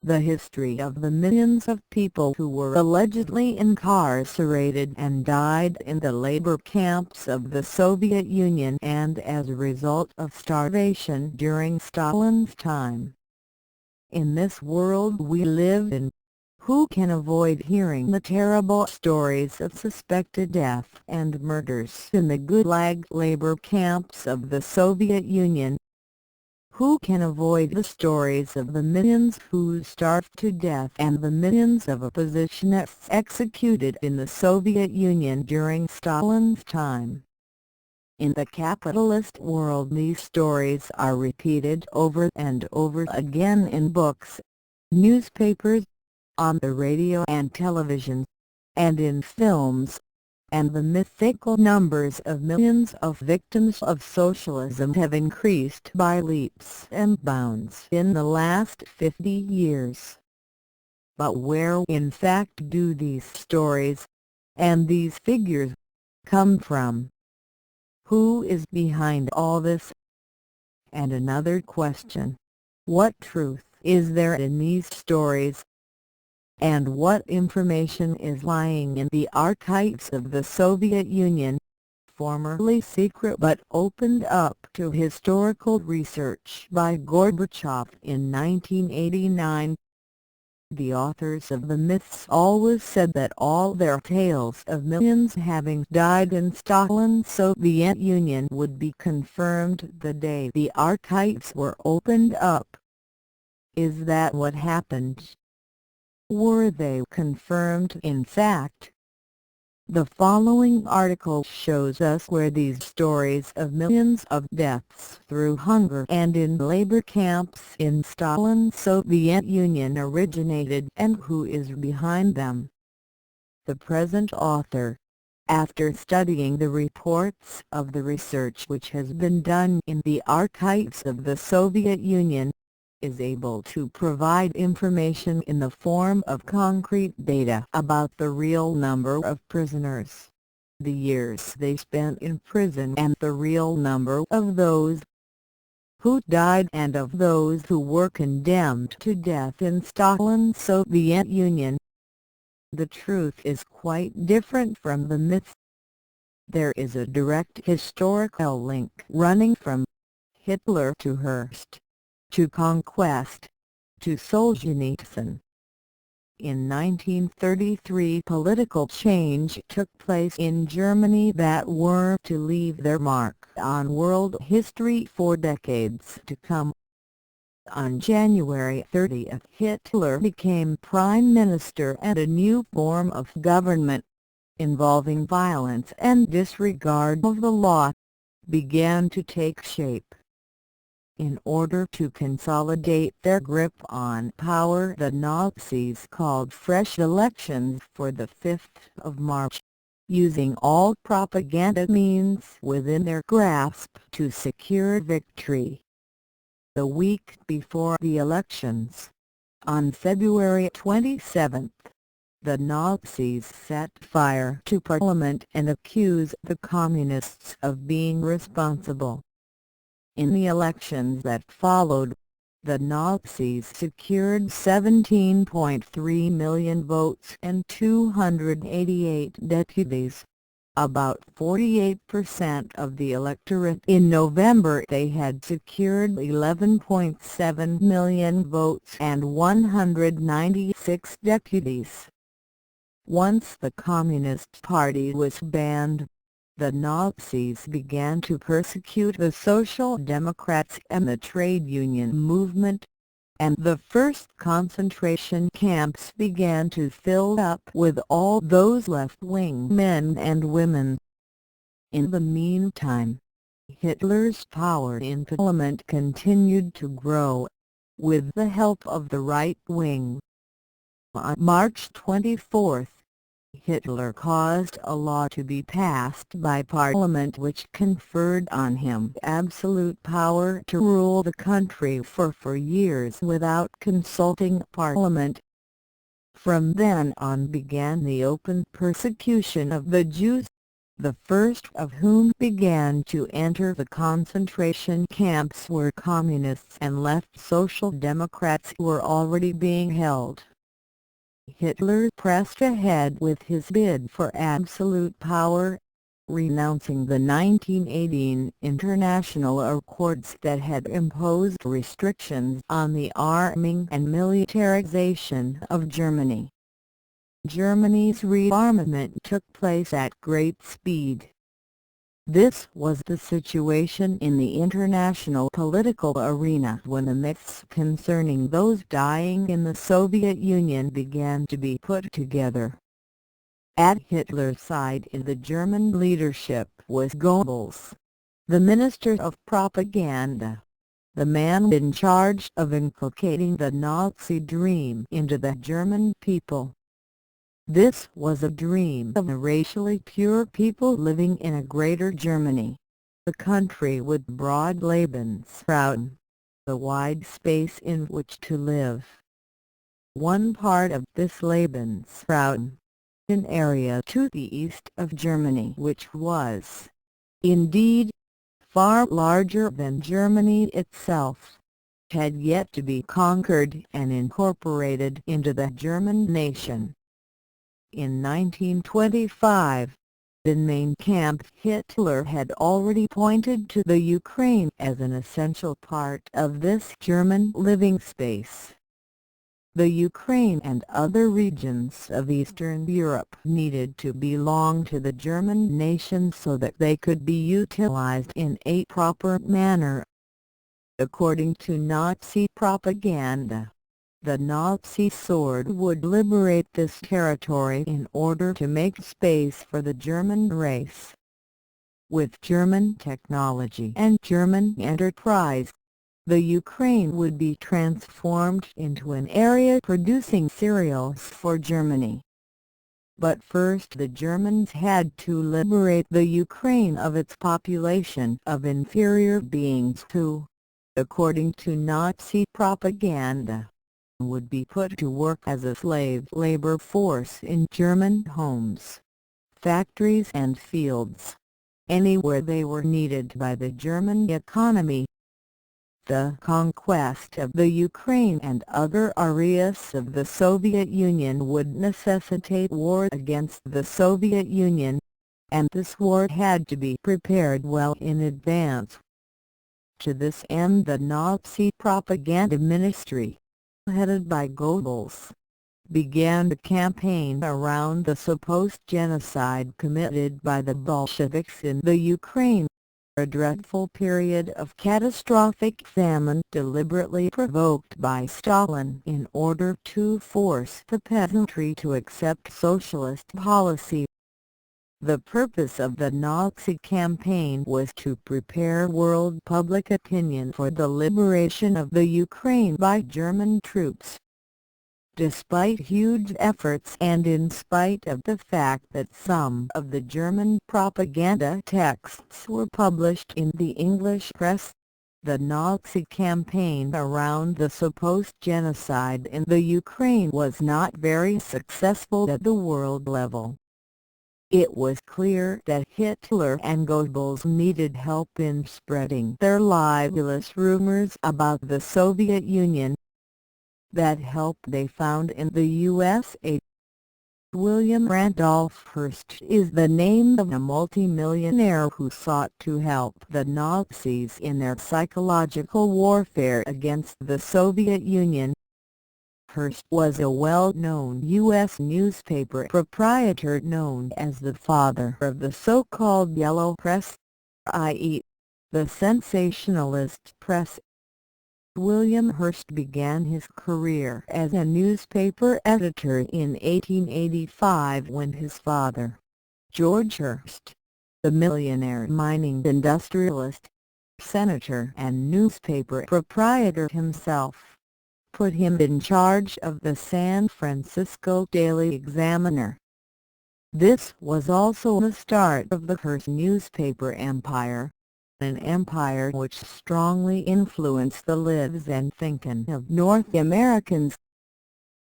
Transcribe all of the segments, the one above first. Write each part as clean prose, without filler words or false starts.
the history of the millions of people who were allegedly incarcerated and died in the labor camps of the Soviet Union and as a result of starvation during Stalin's time. In this world we live in, who can avoid hearing the terrible stories of suspected death and murders in the gulag labor camps of the Soviet Union? Who can avoid the stories of the millions who starved to death and the millions of oppositionists executed in the Soviet Union during Stalin's time? In the capitalist world these stories are repeated over and over again in books, newspapers, on the radio and television, and in films, and the mythical numbers of millions of victims of socialism have increased by leaps and bounds in the last 50 years. But where in fact do these stories, and these figures, come from? Who is behind all this? And another question: what truth is there in these stories? And what information is lying in the archives of the Soviet Union, formerly secret but opened up to historical research by Gorbachev in 1989? The authors of the myths always said that all their tales of millions having died in Stalin's Soviet Union would be confirmed the day the archives were opened up. Is that what happened? Were they confirmed in fact? The following article shows us where these stories of millions of deaths through hunger and in labor camps in Stalin's Soviet Union originated and who is behind them. The present author, after studying the reports of the research which has been done in the archives of the Soviet Union, is able to provide information in the form of concrete data about the real number of prisoners, the years they spent in prison and the real number of those who died and of those who were condemned to death in Stalin's Soviet Union. The truth is quite different from the myths. There is a direct historical link running from Hitler to Hearst, to Conquest, to Solzhenitsyn. In 1933 political change took place in Germany that were to leave their mark on world history for decades to come. On January 30th Hitler became Prime Minister and a new form of government, involving violence and disregard of the law, began to take shape. In order to consolidate their grip on power, the Nazis called fresh elections for the 5th of March, using all propaganda means within their grasp to secure victory. The week before the elections, on February 27, the Nazis set fire to Parliament and accused the Communists of being responsible. In the elections that followed, the Nazis secured 17.3 million votes and 288 deputies, about 48% of the electorate. In November they had secured 11.7 million votes and 196 deputies. Once the Communist Party was banned, the Nazis began to persecute the Social Democrats and the trade union movement, and the first concentration camps began to fill up with all those left-wing men and women. In the meantime, Hitler's power in Parliament continued to grow, with the help of the right wing. On March 24, Hitler caused a law to be passed by Parliament which conferred on him absolute power to rule the country for 4 years without consulting Parliament. From then on began the open persecution of the Jews. the first of whom began to enter the concentration camps where communists and left social democrats were already being held. Hitler pressed ahead with his bid for absolute power, renouncing the 1918 international accords that had imposed restrictions on the arming and militarization of Germany. Germany's rearmament took place at great speed. This was the situation in the international political arena when the myths concerning those dying in the Soviet Union began to be put together. At Hitler's side in the German leadership was Goebbels, the Minister of Propaganda, the man in charge of inculcating the Nazi dream into the German people. This was a dream of a racially pure people living in a greater Germany, a country with broad Lebensraum, a wide space in which to live. One part of this Lebensraum, an area to the east of Germany which was, indeed, far larger than Germany itself, had yet to be conquered and incorporated into the German nation. In 1925, in Mein Kampf, Hitler had already pointed to the Ukraine as an essential part of this German living space. The Ukraine and other regions of Eastern Europe needed to belong to the German nation so that they could be utilized in a proper manner. According to Nazi propaganda, the Nazi sword would liberate this territory in order to make space for the German race. With German technology and German enterprise, the Ukraine would be transformed into an area producing cereals for Germany. But first the Germans had to liberate the Ukraine of its population of inferior beings who, according to Nazi propaganda, would be put to work as a slave labor force in German homes, factories and fields, anywhere they were needed by the German economy. The conquest of the Ukraine and other areas of the Soviet Union would necessitate war against the Soviet Union, and this war had to be prepared well in advance. To this end the Nazi propaganda ministry, headed by Goebbels, began a campaign around the supposed genocide committed by the Bolsheviks in the Ukraine, a dreadful period of catastrophic famine deliberately provoked by Stalin in order to force the peasantry to accept socialist policy. The purpose of the Nazi campaign was to prepare world public opinion for the liberation of the Ukraine by German troops. Despite huge efforts and in spite of the fact that some of the German propaganda texts were published in the English press, the Nazi campaign around the supposed genocide in the Ukraine was not very successful at the world level. It was clear that Hitler and Goebbels needed help in spreading their libelous rumors about the Soviet Union. That help they found in the USA. William Randolph Hearst is the name of a multimillionaire who sought to help the Nazis in their psychological warfare against the Soviet Union. Hearst was a well-known U.S. newspaper proprietor known as the father of the so-called yellow press, i.e., the sensationalist press. William Hearst began his career as a newspaper editor in 1885 when his father, George Hearst, the millionaire mining industrialist, senator and newspaper proprietor himself, put him in charge of the San Francisco Daily Examiner. This was also the start of the Hearst newspaper empire, an empire which strongly influenced the lives and thinking of North Americans.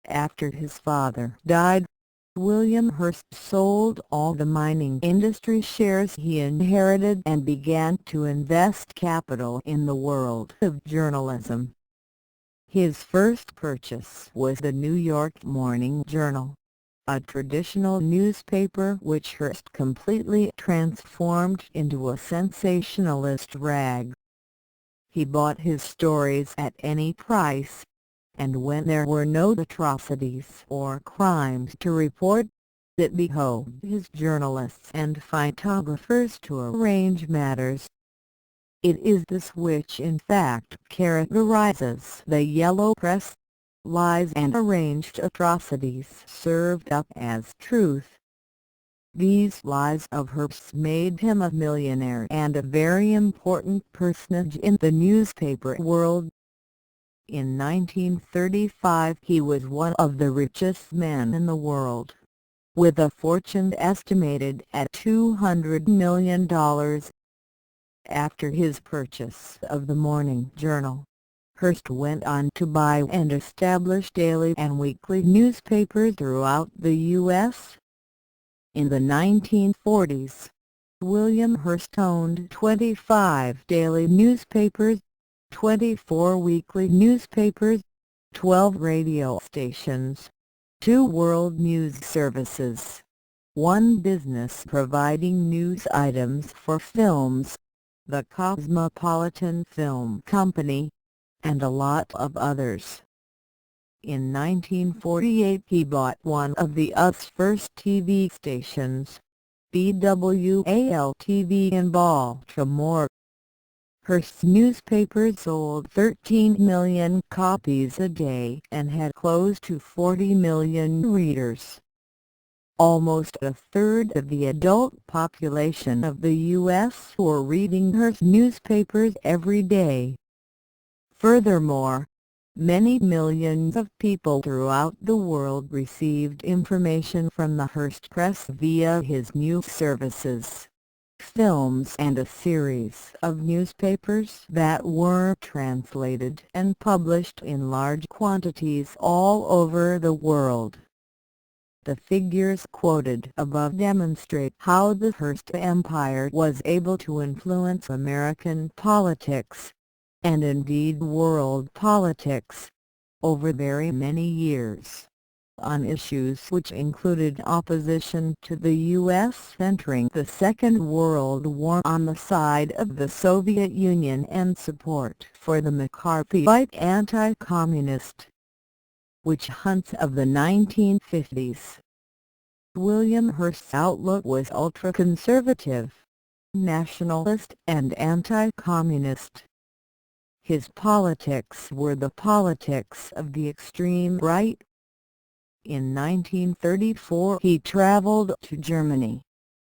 After his father died, William Hearst sold all the mining industry shares he inherited and began to invest capital in the world of journalism. His first purchase was the New York Morning Journal, a traditional newspaper which Hearst completely transformed into a sensationalist rag. He bought his stories at any price, and when there were no atrocities or crimes to report, it behoved his journalists and photographers to arrange matters. It is this which in fact characterizes the yellow press: lies and arranged atrocities served up as truth. These lies of Hearst made him a millionaire and a very important personage in the newspaper world. In 1935 he was one of the richest men in the world, with a fortune estimated at $200 million. After his purchase of the Morning Journal, Hearst went on to buy and establish daily and weekly newspapers throughout the U.S. In the 1940s, William Hearst owned 25 daily newspapers, 24 weekly newspapers, 12 radio stations, 2 world news services, 1 business providing news items for films, the Cosmopolitan Film Company, and a lot of others. In 1948 he bought one of the US's first TV stations, BWAL-TV in Baltimore. Hearst's newspaper sold 13 million copies a day and had close to 40 million readers. Almost a third of the adult population of the U.S. were reading Hearst newspapers every day. Furthermore, many millions of people throughout the world received information from the Hearst Press via his news services, films and a series of newspapers that were translated and published in large quantities all over the world. The figures quoted above demonstrate how the Hearst empire was able to influence American politics, and indeed world politics, over very many years, on issues which included opposition to the U.S. entering the Second World War on the side of the Soviet Union and support for the McCarthyite anti-communist witch hunts of the 1950s. William Hearst's outlook was ultra-conservative, nationalist and anti-communist. His politics were the politics of the extreme right. In 1934 he traveled to Germany,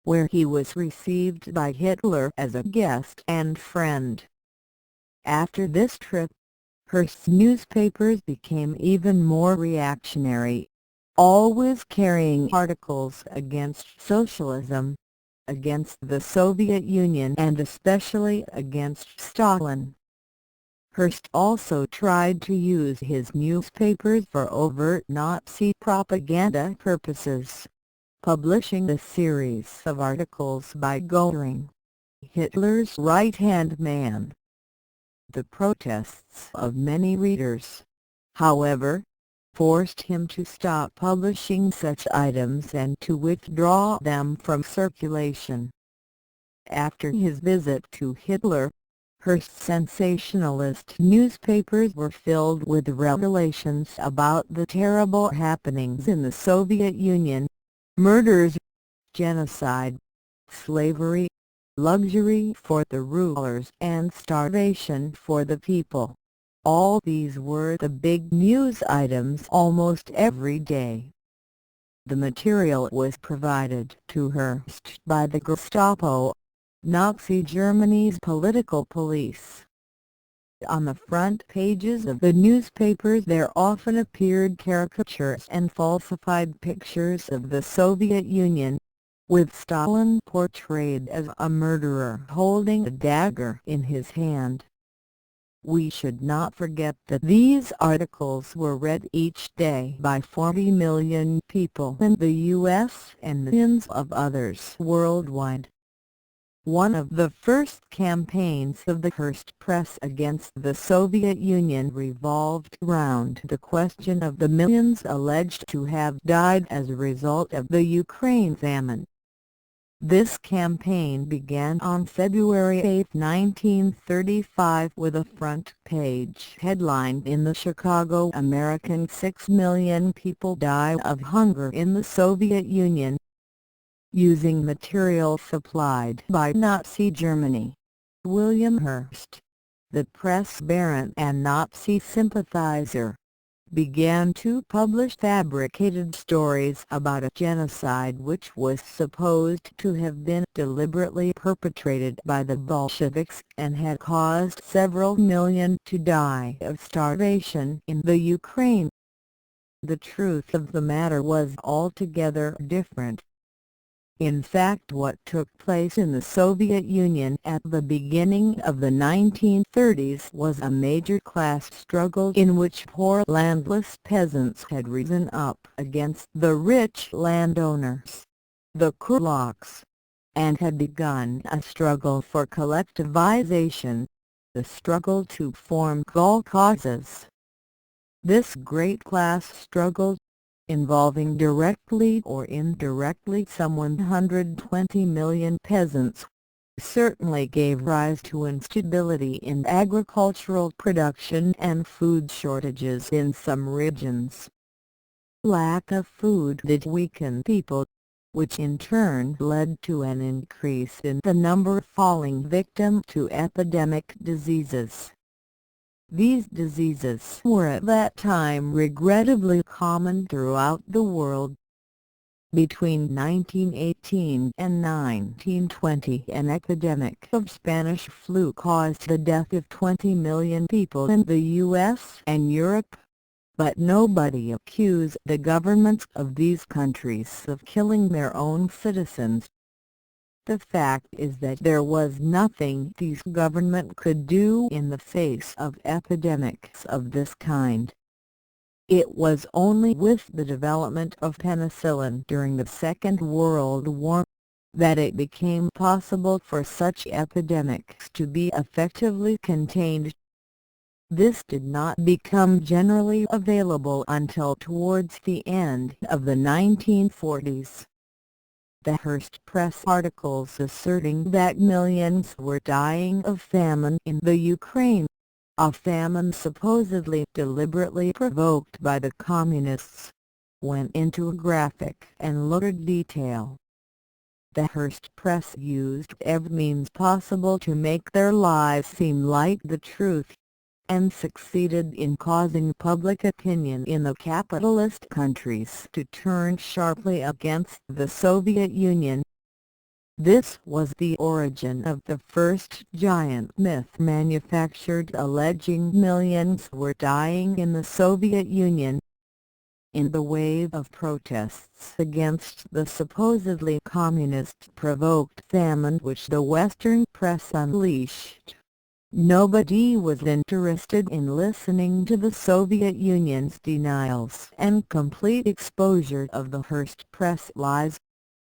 where he was received by Hitler as a guest and friend. After this trip, Hearst's newspapers became even more reactionary, always carrying articles against socialism, against the Soviet Union and especially against Stalin. Hearst also tried to use his newspapers for overt Nazi propaganda purposes, publishing a series of articles by Göring, Hitler's right-hand man. The protests of many readers, however, forced him to stop publishing such items and to withdraw them from circulation. After his visit to Hitler, Hearst's sensationalist newspapers were filled with revelations about the terrible happenings in the Soviet Union: murders, genocide, slavery, luxury for the rulers and starvation for the people. All these were the big news items almost every day. The material was provided to Hearst by the Gestapo, Nazi Germany's political police. On the front pages of the newspapers there often appeared caricatures and falsified pictures of the Soviet Union, with Stalin portrayed as a murderer holding a dagger in his hand. We should not forget that these articles were read each day by 40 million people in the U.S. and millions of others worldwide. One of the first campaigns of the Hearst press against the Soviet Union revolved around the question of the millions alleged to have died as a result of the Ukraine famine. This campaign began on February 8, 1935 with a front-page headline in the Chicago American: 6 million people die of hunger in the Soviet Union. Using material supplied by Nazi Germany, William Hearst, the press baron and Nazi sympathizer, began to publish fabricated stories about a genocide which was supposed to have been deliberately perpetrated by the Bolsheviks and had caused several million to die of starvation in the Ukraine. The truth of the matter was altogether different. In fact, what took place in the Soviet Union at the beginning of the 1930s was a major class struggle in which poor landless peasants had risen up against the rich landowners, the kulaks, and had begun a struggle for collectivization, the struggle to form kolkhozes. This great class struggle, involving directly or indirectly some 120 million peasants, certainly gave rise to instability in agricultural production and food shortages in some regions. Lack of food did weaken people, which in turn led to an increase in the number falling victim to epidemic diseases. These diseases were at that time regrettably common throughout the world. Between 1918 and 1920 an epidemic of Spanish flu caused the death of 20 million people in the US and Europe, but nobody accused the governments of these countries of killing their own citizens. The fact is that there was nothing these governments could do in the face of epidemics of this kind. It was only with the development of penicillin during the Second World War that it became possible for such epidemics to be effectively contained. This did not become generally available until towards the end of the 1940s. The Hearst press articles asserting that millions were dying of famine in the Ukraine, a famine supposedly deliberately provoked by the Communists, went into graphic and lurid detail. The Hearst press used every means possible to make their lies seem like the truth, and succeeded in causing public opinion in the capitalist countries to turn sharply against the Soviet Union. This was the origin of the first giant myth manufactured alleging millions were dying in the Soviet Union. In the wave of protests against the supposedly communist-provoked famine which the Western press unleashed, nobody was interested in listening to the Soviet Union's denials and complete exposure of the Hearst press lies,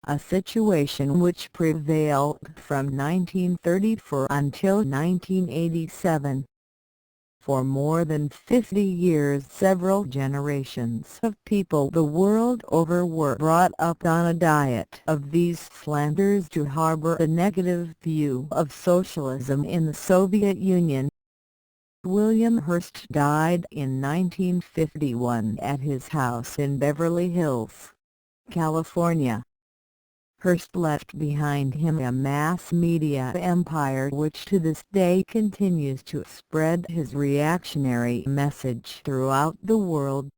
a situation which prevailed from 1934 until 1987. For more than 50 years several generations of people the world over were brought up on a diet of these slanders to harbor a negative view of socialism in the Soviet Union. William Hearst died in 1951 at his house in Beverly Hills, California. Hearst left behind him a mass media empire which to this day continues to spread his reactionary message throughout the world.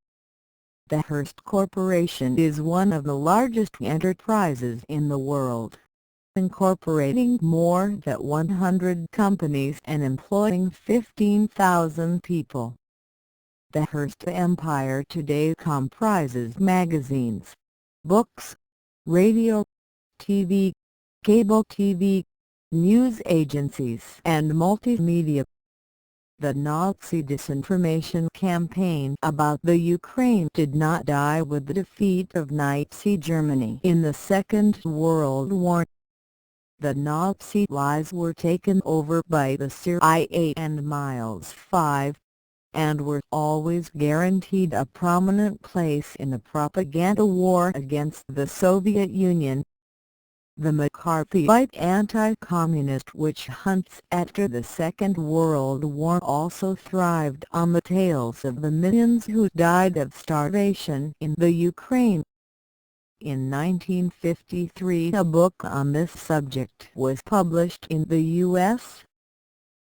The Hearst Corporation is one of the largest enterprises in the world, incorporating more than 100 companies and employing 15,000 people. The Hearst empire today comprises magazines, books, radio, TV, cable TV, news agencies and multimedia. The Nazi disinformation campaign about the Ukraine did not die with the defeat of Nazi Germany in the Second World War. The Nazi lies were taken over by the CIA and Miles 5, and were always guaranteed a prominent place in the propaganda war against the Soviet Union. The McCarthyite anti-communist witch hunts after the Second World War also thrived on the tales of the millions who died of starvation in the Ukraine. In 1953 a book on this subject was published in the U.S.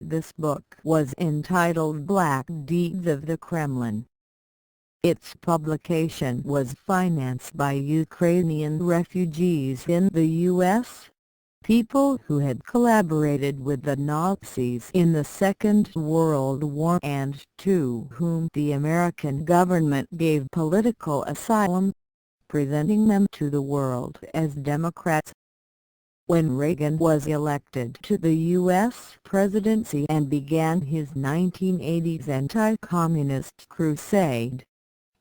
This book was entitled Black Deeds of the Kremlin. Its publication was financed by Ukrainian refugees in the U.S., people who had collaborated with the Nazis in the Second World War and to whom the American government gave political asylum, presenting them to the world as Democrats. When Reagan was elected to the U.S. presidency and began his 1980s anti-communist crusade,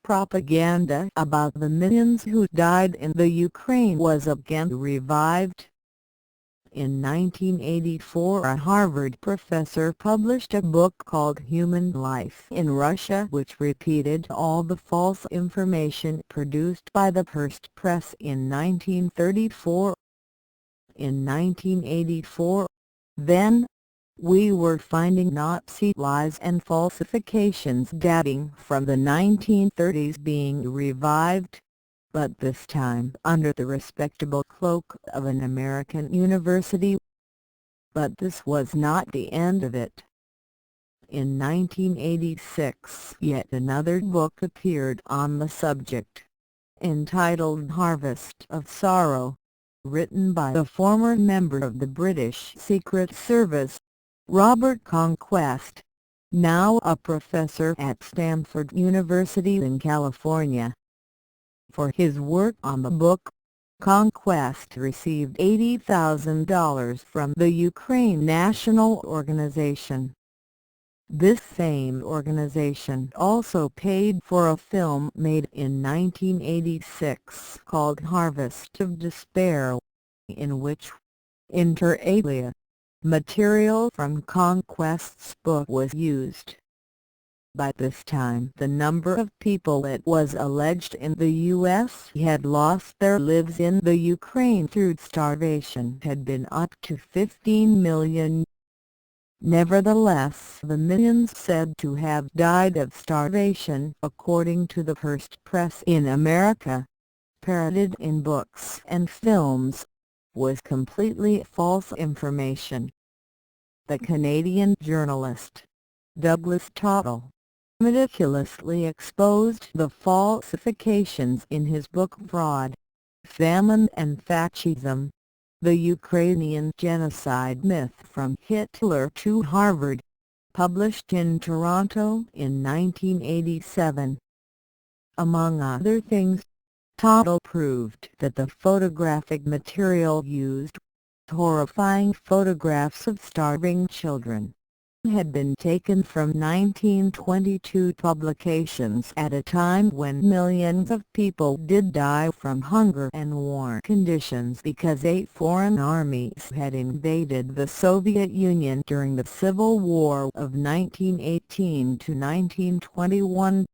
propaganda about the millions who died in the Ukraine was again revived. In 1984 a Harvard professor published a book called Human Life in Russia, which repeated all the false information produced by the Hearst press in 1934. In 1984, then, we were finding Nazi lies and falsifications dating from the 1930s being revived, but this time under the respectable cloak of an American university. But this was not the end of it. In 1986 yet another book appeared on the subject, entitled Harvest of Sorrow, written by the former member of the British Secret Service, Robert Conquest, now a professor at Stanford University in California. For his work on the book, Conquest received $80,000 from the Ukraine National Organization. This same organization also paid for a film made in 1986 called Harvest of Despair, in which, inter alia, material from Conquest's book was used. By this time the number of people it was alleged in the U.S. had lost their lives in the Ukraine through starvation had been up to 15 million. Nevertheless, the millions said to have died of starvation, according to the Hearst press in America, parroted in books and films, was completely false information. The Canadian journalist, Douglas Tottle, meticulously exposed the falsifications in his book Fraud, Famine and Fascism, The Ukrainian Genocide Myth from Hitler to Harvard, published in Toronto in 1987. Among other things, Tottle proved that the photographic material used, horrifying photographs of starving children, had been taken from 1922 publications at a time when millions of people did die from hunger and war conditions because 8 foreign armies had invaded the Soviet Union during the Civil War of 1918 to 1921.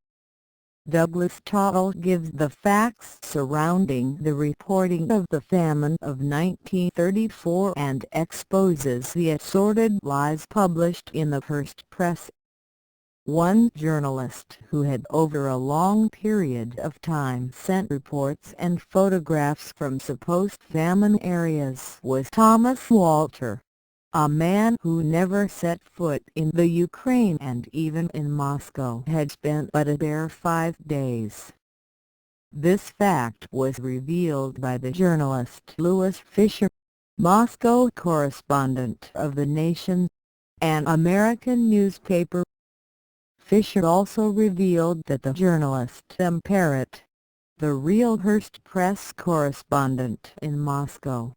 Douglas Tottle gives the facts surrounding the reporting of the famine of 1934 and exposes the assorted lies published in the Hearst press. One journalist who had over a long period of time sent reports and photographs from supposed famine areas was Thomas Walter, a man who never set foot in the Ukraine and even in Moscow had spent but a bare 5 days. This fact was revealed by the journalist Louis Fisher, Moscow correspondent of The Nation, an American newspaper. Fisher also revealed that the journalist M. Parrott, the real Hearst press correspondent in Moscow,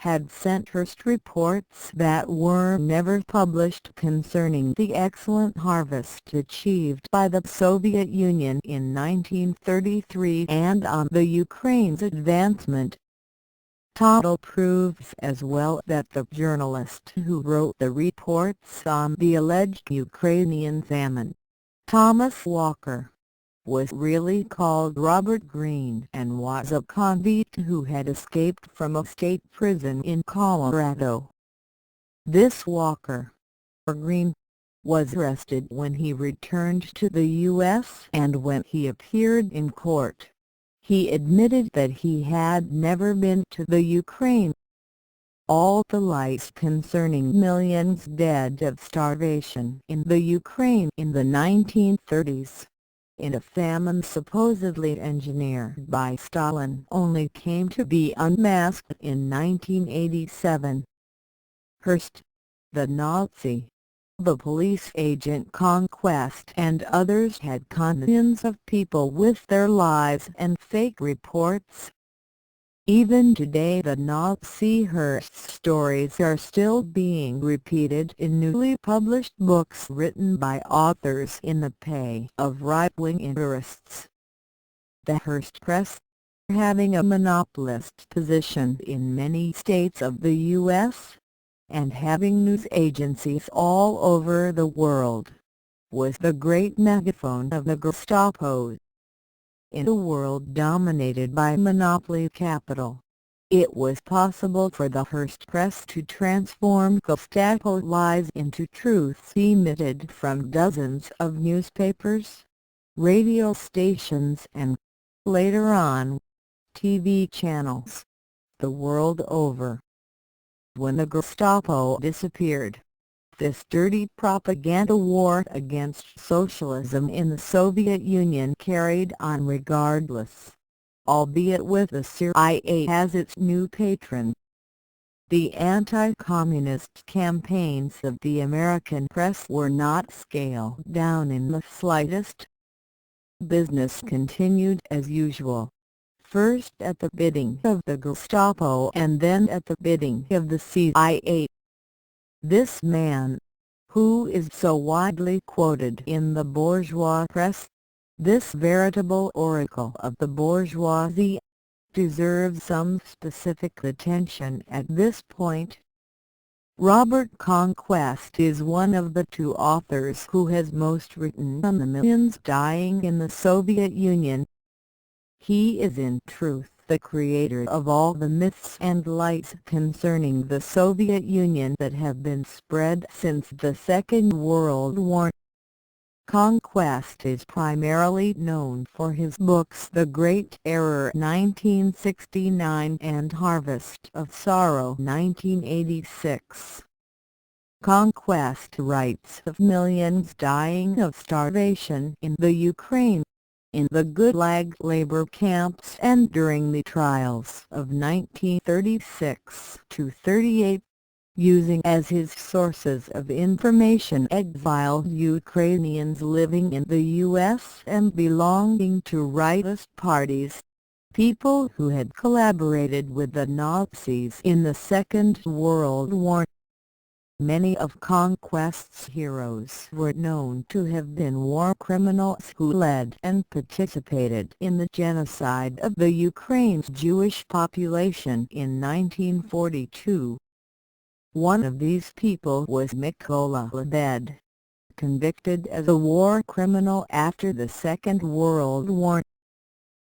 had sent Hearst reports that were never published concerning the excellent harvest achieved by the Soviet Union in 1933 and on the Ukraine's advancement. Total proves as well that the journalist who wrote the reports on the alleged Ukrainian famine, Thomas Walker, was really called Robert Greene and was a convict who had escaped from a state prison in Colorado. This Walker, or Greene, was arrested when he returned to the U.S. and when he appeared in court, he admitted that he had never been to the Ukraine. All the lies concerning millions dead of starvation in the Ukraine in the 1930s, in a famine supposedly engineered by Stalin, only came to be unmasked in 1987. Hearst, the Nazi, the police agent Conquest and others had conned millions of people with their lies and fake reports. Even today the Nazi Hearst stories are still being repeated in newly published books written by authors in the pay of right-wing interests. The Hearst press, having a monopolist position in many states of the U.S., and having news agencies all over the world, was the great megaphone of the Gestapo. In a world dominated by monopoly capital, it was possible for the Hearst press to transform Gestapo lies into truths emitted from dozens of newspapers, radio stations and, later on, TV channels, the world over. When the Gestapo disappeared, this dirty propaganda war against socialism in the Soviet Union carried on regardless, albeit with the CIA as its new patron. The anti-communist campaigns of the American press were not scaled down in the slightest. Business continued as usual, first at the bidding of the Gestapo and then at the bidding of the CIA. This man, who is so widely quoted in the bourgeois press, this veritable oracle of the bourgeoisie, deserves some specific attention at this point. Robert Conquest is one of the two authors who has most written on the millions dying in the Soviet Union. He is in truth the creator of all the myths and lies concerning the Soviet Union that have been spread since the Second World War. Conquest is primarily known for his books The Great Error 1969 and Harvest of Sorrow 1986. Conquest writes of millions dying of starvation in the Ukraine, in the gulag labor camps and during the trials of 1936–38, using as his sources of information exiled Ukrainians living in the U.S. and belonging to rightist parties, people who had collaborated with the Nazis in the Second World War. Many of Conquest's heroes were known to have been war criminals who led and participated in the genocide of the Ukraine's Jewish population in 1942. One of these people was Mykola Lebed, convicted as a war criminal after the Second World War.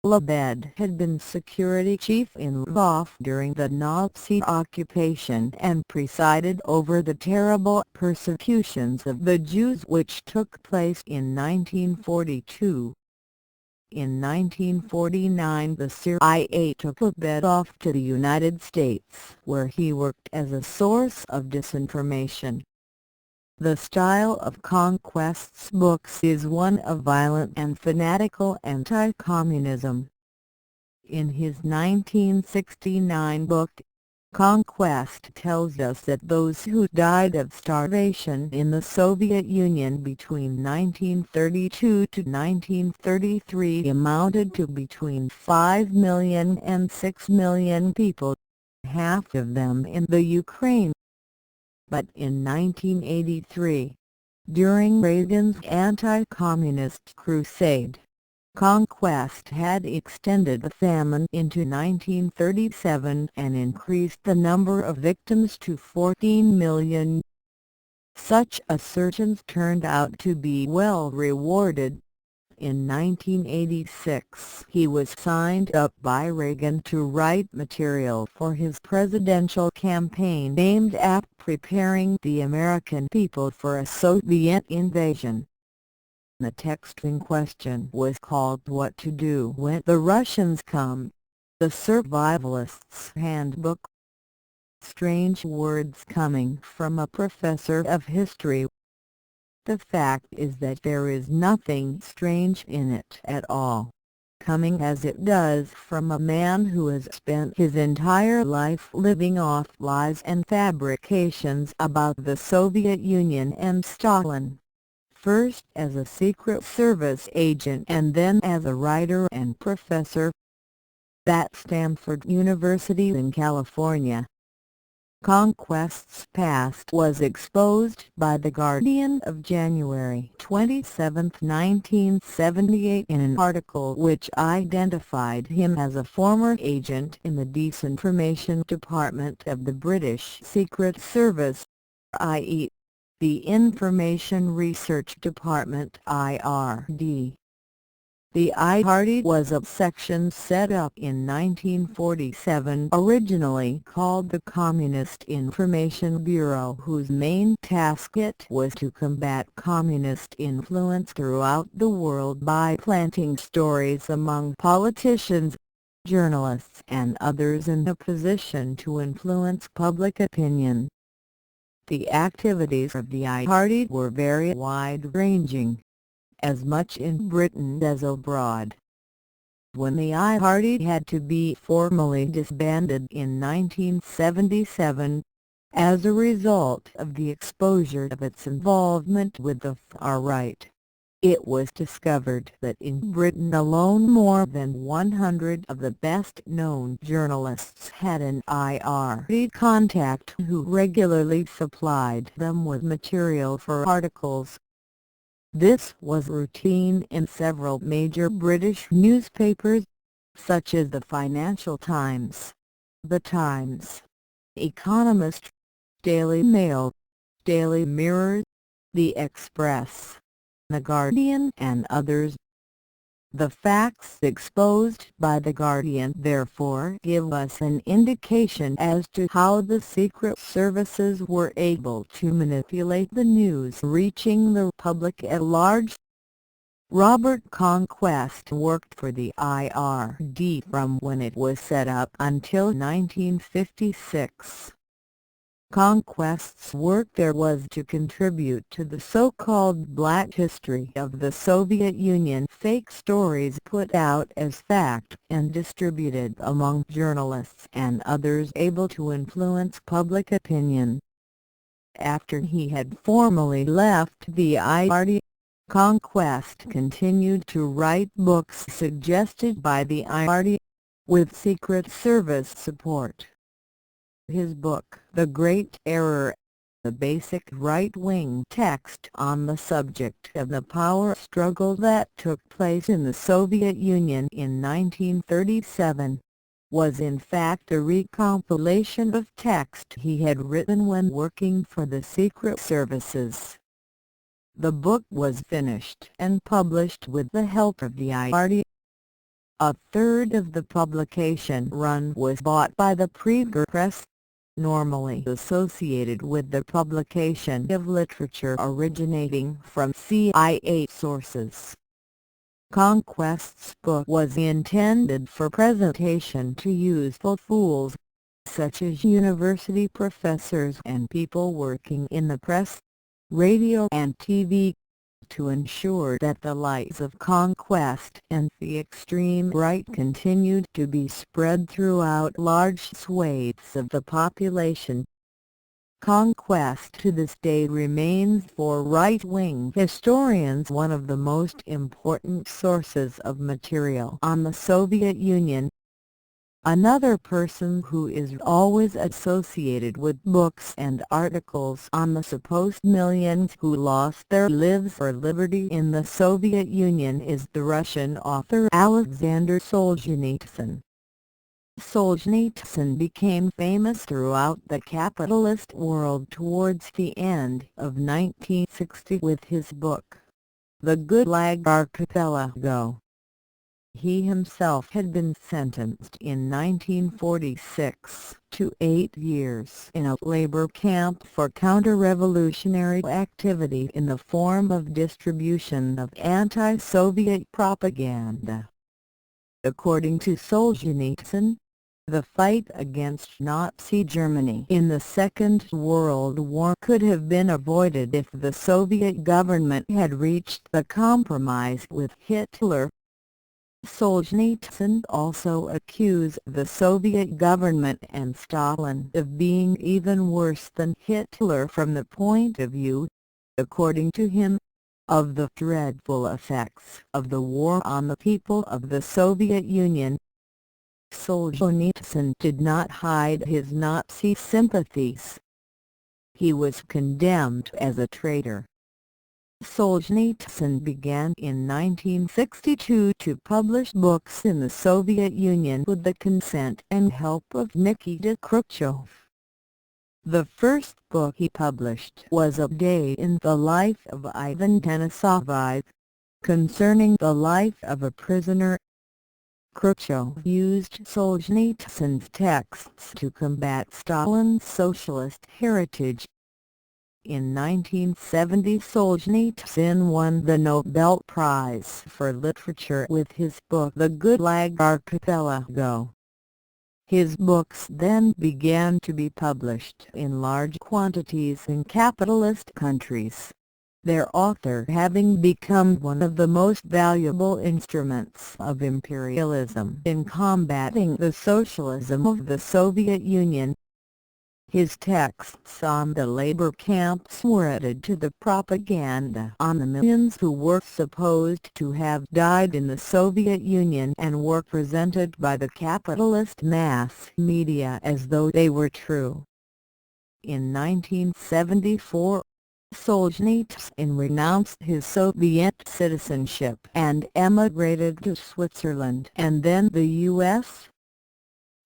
Lebed had been security chief in Lvov during the Nazi occupation and presided over the terrible persecutions of the Jews which took place in 1942. In 1949 the CIA took Lebed off to the United States where he worked as a source of disinformation. The style of Conquest's books is one of violent and fanatical anti-communism. In his 1969 book, Conquest tells us that those who died of starvation in the Soviet Union between 1932 to 1933 amounted to between 5 million and 6 million people. half of them in the Ukraine. But in 1983, during Reagan's anti-communist crusade, Conquest had extended the famine into 1937 and increased the number of victims to 14 million. Such assertions turned out to be well rewarded. In 1986 he was signed up by Reagan to write material for his presidential campaign aimed at preparing the American people for a Soviet invasion. The text in question was called "What to Do When the Russians Come," the Survivalist's Handbook. Strange words coming from a professor of history. The fact is that there is nothing strange in it at all, coming as it does from a man who has spent his entire life living off lies and fabrications about the Soviet Union and Stalin, first as a Secret Service agent and then as a writer and professor at Stanford University in California. Conquest's past was exposed by The Guardian of January 27, 1978 in an article which identified him as a former agent in the Disinformation Department of the British Secret Service, i.e., the Information Research Department (IRD). The IRD was a section set up in 1947 originally called the Communist Information Bureau, whose main task it was to combat communist influence throughout the world by planting stories among politicians, journalists and others in a position to influence public opinion. The activities of the IRD were very wide-ranging, as much in Britain as abroad. When the IRD had to be formally disbanded in 1977, as a result of the exposure of its involvement with the far right, it was discovered that in Britain alone more than 100 of the best-known journalists had an IRD contact who regularly supplied them with material for articles. This was routine in several major British newspapers, such as the Financial Times, The Times, Economist, Daily Mail, Daily Mirror, The Express, The Guardian and others. The facts exposed by The Guardian therefore give us an indication as to how the secret services were able to manipulate the news reaching the public at large. Robert Conquest worked for the IRD from when it was set up until 1956. Conquest's work there was to contribute to the so-called black history of the Soviet Union, fake stories put out as fact and distributed among journalists and others able to influence public opinion. After he had formally left the IRD, Conquest continued to write books suggested by the IRD, with Secret Service support. His book, The Great Error, the basic right-wing text on the subject of the power struggle that took place in the Soviet Union in 1937, was in fact a recompilation of text he had written when working for the Secret Services. The book was finished and published with the help of the IRD. A third of the publication run was bought by the Praeger Press, normally associated with the publication of literature originating from CIA sources. Conquest's book was intended for presentation to useful fools, such as university professors and people working in the press, radio and TV, to ensure that the lies of Conquest and the extreme right continued to be spread throughout large swathes of the population. Conquest to this day remains for right-wing historians one of the most important sources of material on the Soviet Union. Another person who is always associated with books and articles on the supposed millions who lost their lives for liberty in the Soviet Union is the Russian author Alexander Solzhenitsyn. Solzhenitsyn became famous throughout the capitalist world towards the end of 1960 with his book, The Gulag Archipelago. He himself had been sentenced in 1946 to 8 years in a labor camp for counter-revolutionary activity in the form of distribution of anti-Soviet propaganda. According to Solzhenitsyn, the fight against Nazi Germany in the Second World War could have been avoided if the Soviet government had reached a compromise with Hitler. Solzhenitsyn also accused the Soviet government and Stalin of being even worse than Hitler from the point of view, according to him, of the dreadful effects of the war on the people of the Soviet Union. Solzhenitsyn did not hide his Nazi sympathies. He was condemned as a traitor. Solzhenitsyn began in 1962 to publish books in the Soviet Union with the consent and help of Nikita Khrushchev. The first book he published was A Day in the Life of Ivan Denisovich, concerning the life of a prisoner. Khrushchev used Solzhenitsyn's texts to combat Stalin's socialist heritage. In 1970 Solzhenitsyn won the Nobel Prize for Literature with his book The Gulag Archipelago. His books then began to be published in large quantities in capitalist countries, their author having become one of the most valuable instruments of imperialism in combating the socialism of the Soviet Union. His texts on the labor camps were added to the propaganda on the millions who were supposed to have died in the Soviet Union and were presented by the capitalist mass media as though they were true. In 1974, Solzhenitsyn renounced his Soviet citizenship and emigrated to Switzerland and then the U.S.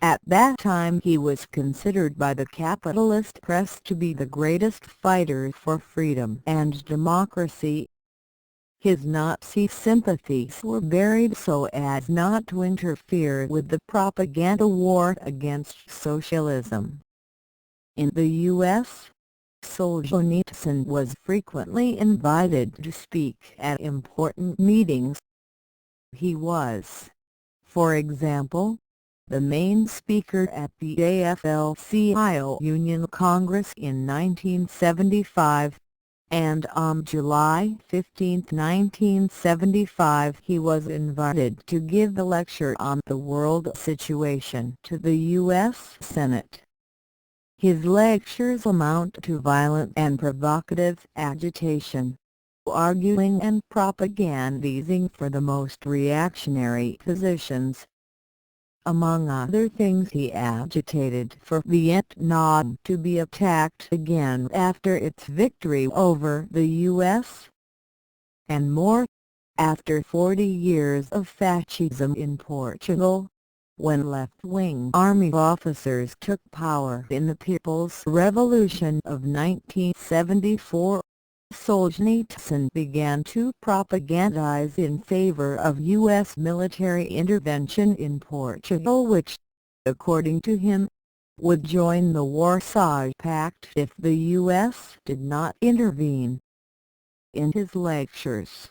At that time he was considered by the capitalist press to be the greatest fighter for freedom and democracy. His Nazi sympathies were buried so as not to interfere with the propaganda war against socialism. In the U.S., Solzhenitsyn was frequently invited to speak at important meetings. He was, for example, the main speaker at the AFL-CIO Union Congress in 1975, and on July 15, 1975 he was invited to give a lecture on the world situation to the U.S. Senate. His lectures amount to violent and provocative agitation, arguing and propagandizing for the most reactionary positions. Among other things, he agitated for Vietnam to be attacked again after its victory over the U.S. and more, after 40 years of fascism in Portugal, when left-wing army officers took power in the People's Revolution of 1974. Solzhenitsyn began to propagandize in favor of U.S. military intervention in Portugal, which, according to him, would join the Warsaw Pact if the U.S. did not intervene. In his lectures,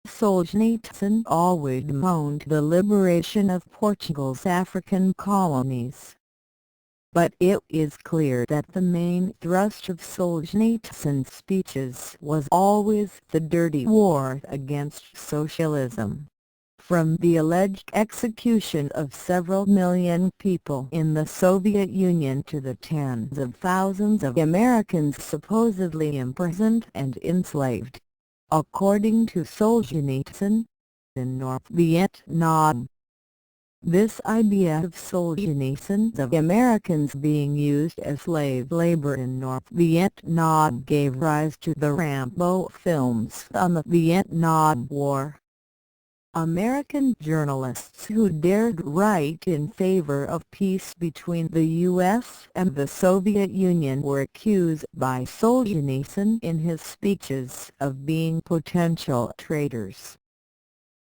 Solzhenitsyn always bemoaned the liberation of Portugal's African colonies. But it is clear that the main thrust of Solzhenitsyn's speeches was always the dirty war against socialism. From the alleged execution of several million people in the Soviet Union to the tens of thousands of Americans supposedly imprisoned and enslaved, according to Solzhenitsyn, in North Vietnam. This idea of Solzhenitsyn of Americans being used as slave labor in North Vietnam gave rise to the Rambo films on the Vietnam War. American journalists who dared write in favor of peace between the U.S. and the Soviet Union were accused by Solzhenitsyn in his speeches of being potential traitors.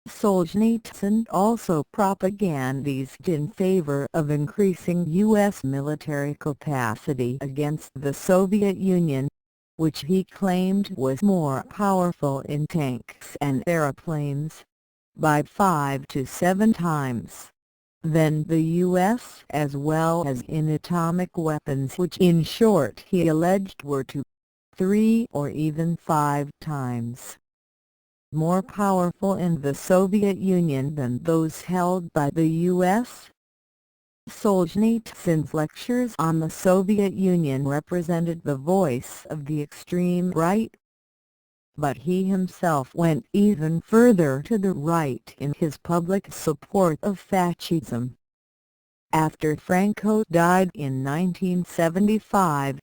Solzhenitsyn also propagandized in favor of increasing U.S. military capacity against the Soviet Union, which he claimed was more powerful in tanks and airplanes, by 5 to 7 times, than the U.S., as well as in atomic weapons, which in short he alleged were 2, 3 or even 5 times more powerful in the Soviet Union than those held by the U.S. Solzhenitsyn's lectures on the Soviet Union represented the voice of the extreme right, but he himself went even further to the right in his public support of fascism. After Franco died in 1975,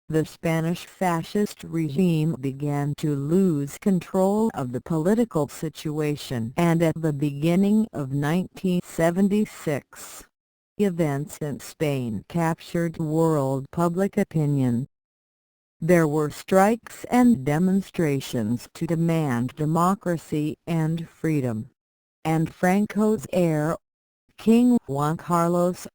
the Spanish fascist regime began to lose control of the political situation, and at the beginning of 1976, events in Spain captured world public opinion. There were strikes and demonstrations to demand democracy and freedom, and Franco's heir, King Juan Carlos,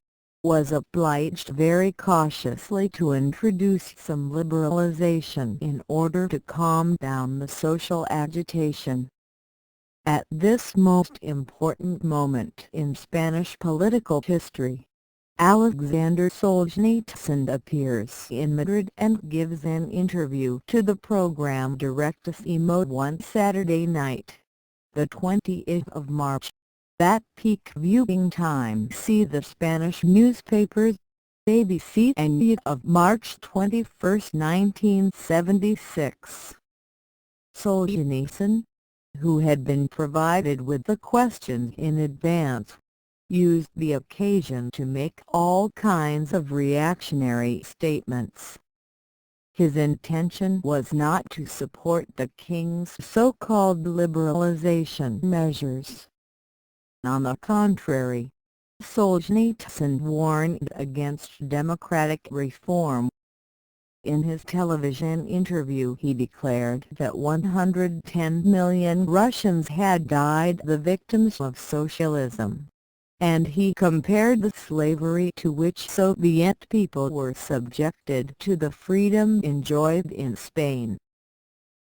was obliged very cautiously to introduce some liberalization in order to calm down the social agitation. At this most important moment in Spanish political history, Alexander Solzhenitsyn appears in Madrid and gives an interview to the program Directissimo one Saturday night, the 20th of March. At peak viewing time, see the Spanish newspapers, ABC and E! Of March 21, 1976. Solzhenitsyn, who had been provided with the questions in advance, used the occasion to make all kinds of reactionary statements. His intention was not to support the king's so-called liberalization measures. On the contrary, Solzhenitsyn warned against democratic reform. In his television interview he declared that 110 million Russians had died the victims of socialism, and he compared the slavery to which Soviet people were subjected to the freedom enjoyed in Spain.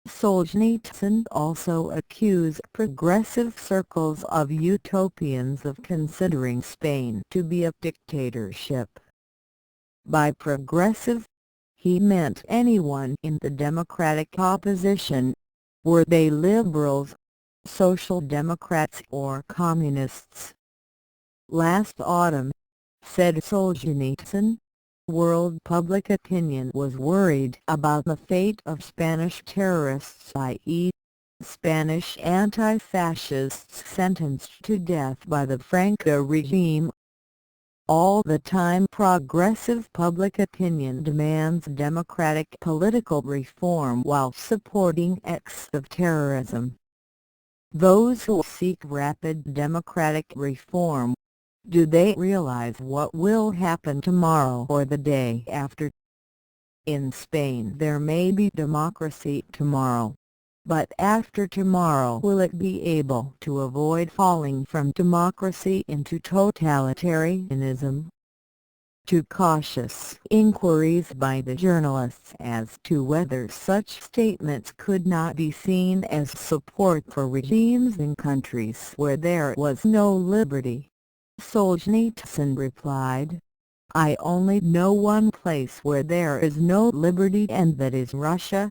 Solzhenitsyn also accused progressive circles of utopians of considering Spain to be a dictatorship. By progressive, he meant anyone in the democratic opposition, were they liberals, social democrats or communists. Last autumn, said Solzhenitsyn, world public opinion was worried about the fate of Spanish terrorists, i.e., Spanish anti-fascists sentenced to death by the Franco regime. All the time progressive public opinion demands democratic political reform while supporting acts of terrorism. Those who seek rapid democratic reform, do they realize what will happen tomorrow or the day after? In Spain there may be democracy tomorrow, but after tomorrow will it be able to avoid falling from democracy into totalitarianism? To cautious inquiries by the journalists as to whether such statements could not be seen as support for regimes in countries where there was no liberty, Solzhenitsyn replied, "I only know one place where there is no liberty, and that is Russia."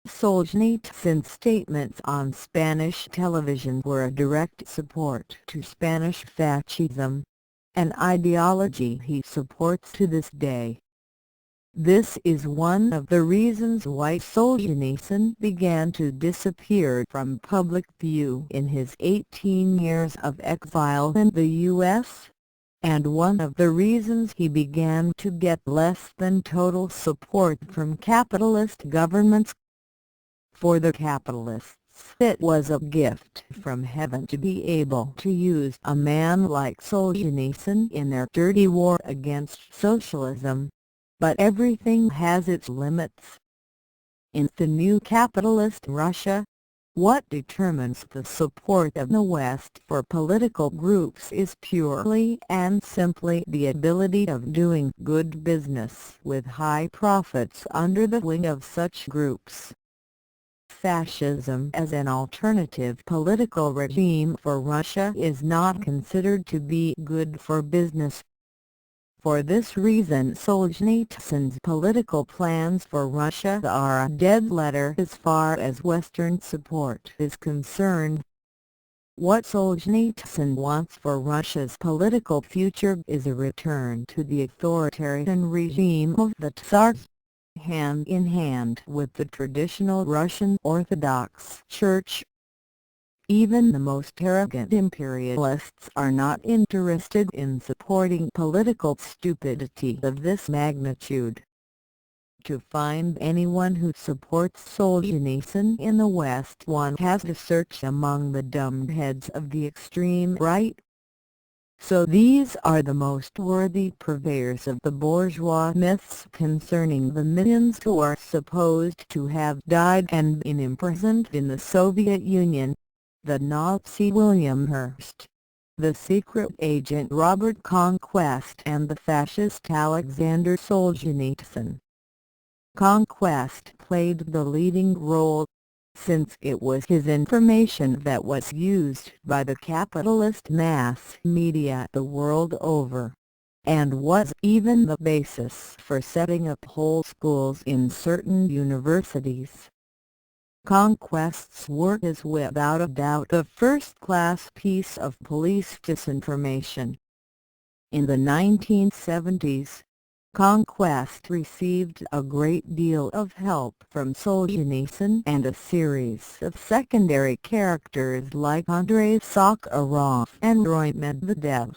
Solzhenitsyn's statements on Spanish television were a direct support to Spanish fascism, an ideology he supports to this day. This is one of the reasons why Solzhenitsyn began to disappear from public view in his 18 years of exile in the U.S., and one of the reasons he began to get less than total support from capitalist governments. For the capitalists, it was a gift from heaven to be able to use a man like Solzhenitsyn in their dirty war against socialism. But everything has its limits. In the new capitalist Russia, what determines the support of the West for political groups is purely and simply the ability of doing good business with high profits under the wing of such groups. Fascism as an alternative political regime for Russia is not considered to be good for business. For this reason Solzhenitsyn's political plans for Russia are a dead letter as far as Western support is concerned. What Solzhenitsyn wants for Russia's political future is a return to the authoritarian regime of the Tsars, hand in hand with the traditional Russian Orthodox Church. Even the most arrogant imperialists are not interested in supporting political stupidity of this magnitude. To find anyone who supports Solzhenitsyn in the West, one has to search among the dumbheads of the extreme right. So these are the most worthy purveyors of the bourgeois myths concerning the millions who are supposed to have died and been imprisoned in the Soviet Union: the Nazi William Hearst, the secret agent Robert Conquest, and the fascist Alexander Solzhenitsyn. Conquest played the leading role, since it was his information that was used by the capitalist mass media the world over, and was even the basis for setting up whole schools in certain universities. Conquest's work is without a doubt a first-class piece of police disinformation. In the 1970s, Conquest received a great deal of help from Solzhenitsyn and a series of secondary characters like Andrei Sakharov and Roy Medvedev.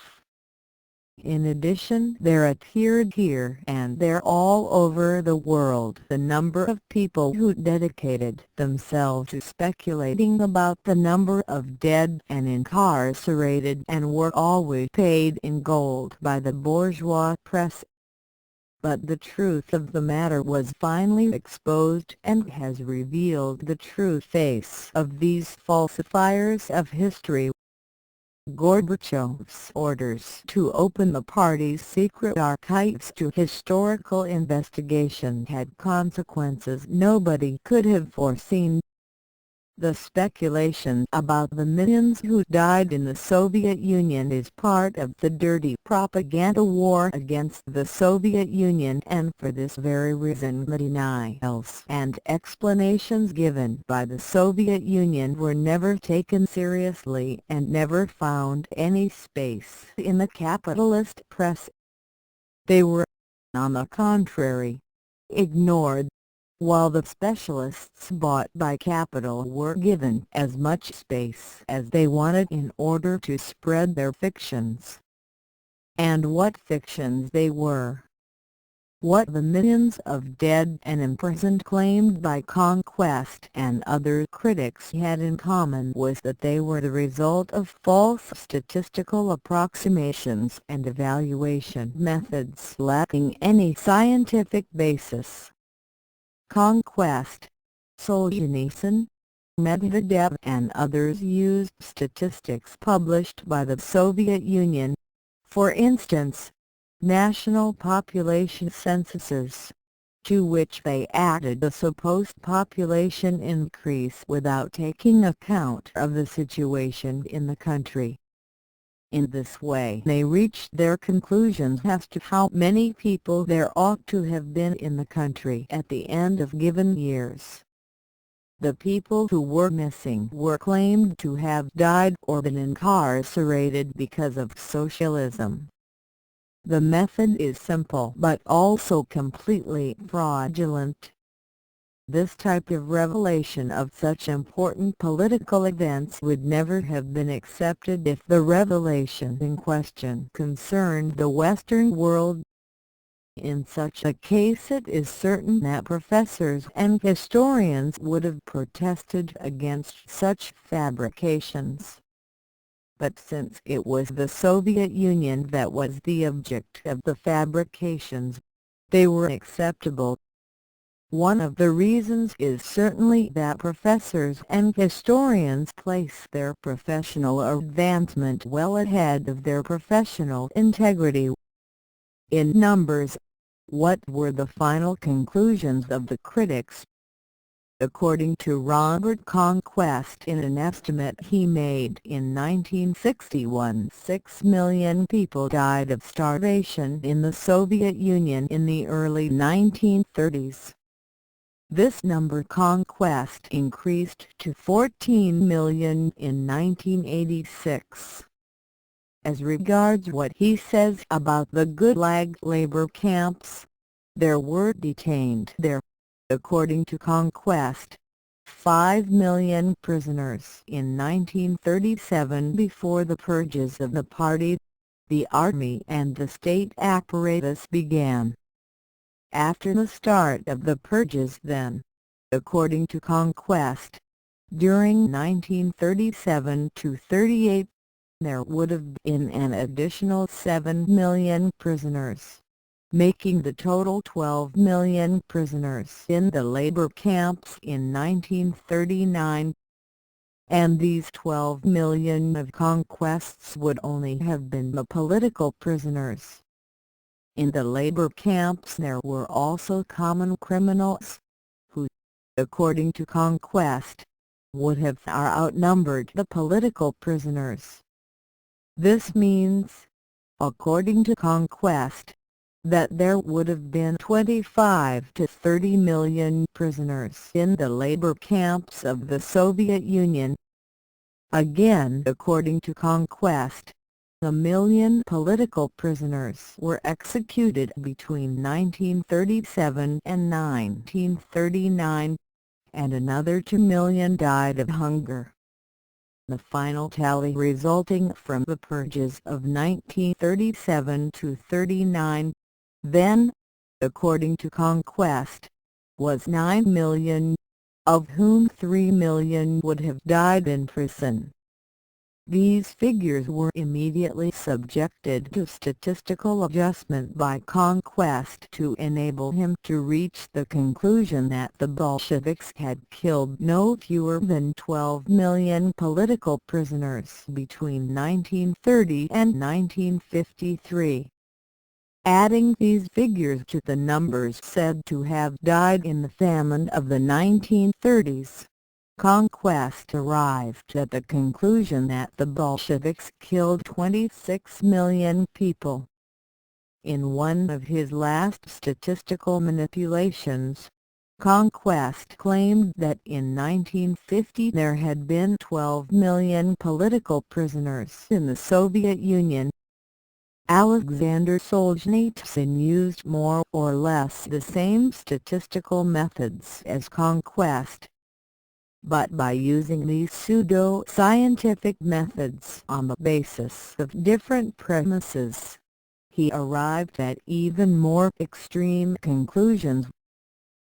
In addition, there appeared here and there all over the world the number of people who dedicated themselves to speculating about the number of dead and incarcerated, and were always paid in gold by the bourgeois press. But the truth of the matter was finally exposed and has revealed the true face of these falsifiers of history. Gorbachev's orders to open the party's secret archives to historical investigation had consequences nobody could have foreseen. The speculation about the millions who died in the Soviet Union is part of the dirty propaganda war against the Soviet Union, and for this very reason the denials and explanations given by the Soviet Union were never taken seriously and never found any space in the capitalist press. They were, on the contrary, ignored, while the specialists bought by capital were given as much space as they wanted in order to spread their fictions. And what fictions they were! What the millions of dead and imprisoned claimed by Conquest and other critics had in common was that they were the result of false statistical approximations and evaluation methods lacking any scientific basis. Conquest, Solzhenitsyn, Medvedev and others used statistics published by the Soviet Union, for instance, national population censuses, to which they added the supposed population increase without taking account of the situation in the country. In this way they reached their conclusions as to how many people there ought to have been in the country at the end of given years. The people who were missing were claimed to have died or been incarcerated because of socialism. The method is simple but also completely fraudulent. This type of revelation of such important political events would never have been accepted if the revelation in question concerned the Western world. In such a case it is certain that professors and historians would have protested against such fabrications. But since it was the Soviet Union that was the object of the fabrications, they were acceptable. One of the reasons is certainly that professors and historians place their professional advancement well ahead of their professional integrity. In numbers, what were the final conclusions of the critics? According to Robert Conquest, in an estimate he made in 1961, 6 million people died of starvation in the Soviet Union in the early 1930s. This number Conquest increased to 14 million in 1986. As regards what he says about the gulag labor camps, there were detained there, according to Conquest, 5 million prisoners in 1937 before the purges of the party, the army and the state apparatus began. After the start of the purges then, according to Conquest, during 1937–38, there would have been an additional 7 million prisoners, making the total 12 million prisoners in the labor camps in 1939. And these 12 million of Conquests would only have been the political prisoners. In the labor camps there were also common criminals, who, according to Conquest, would have far outnumbered the political prisoners. This means, according to Conquest, that there would have been 25 to 30 million prisoners in the labor camps of the Soviet Union. Again, according to Conquest, 1 million political prisoners were executed between 1937 and 1939, and another 2 million died of hunger. The final tally resulting from the purges of 1937–39, then, according to Conquest, was 9 million, of whom 3 million would have died in prison. These figures were immediately subjected to statistical adjustment by Conquest to enable him to reach the conclusion that the Bolsheviks had killed no fewer than 12 million political prisoners between 1930 and 1953. Adding these figures to the numbers said to have died in the famine of the 1930s, Conquest arrived at the conclusion that the Bolsheviks killed 26 million people. In one of his last statistical manipulations, Conquest claimed that in 1950 there had been 12 million political prisoners in the Soviet Union. Alexander Solzhenitsyn used more or less the same statistical methods as Conquest, but by using these pseudo-scientific methods on the basis of different premises, he arrived at even more extreme conclusions.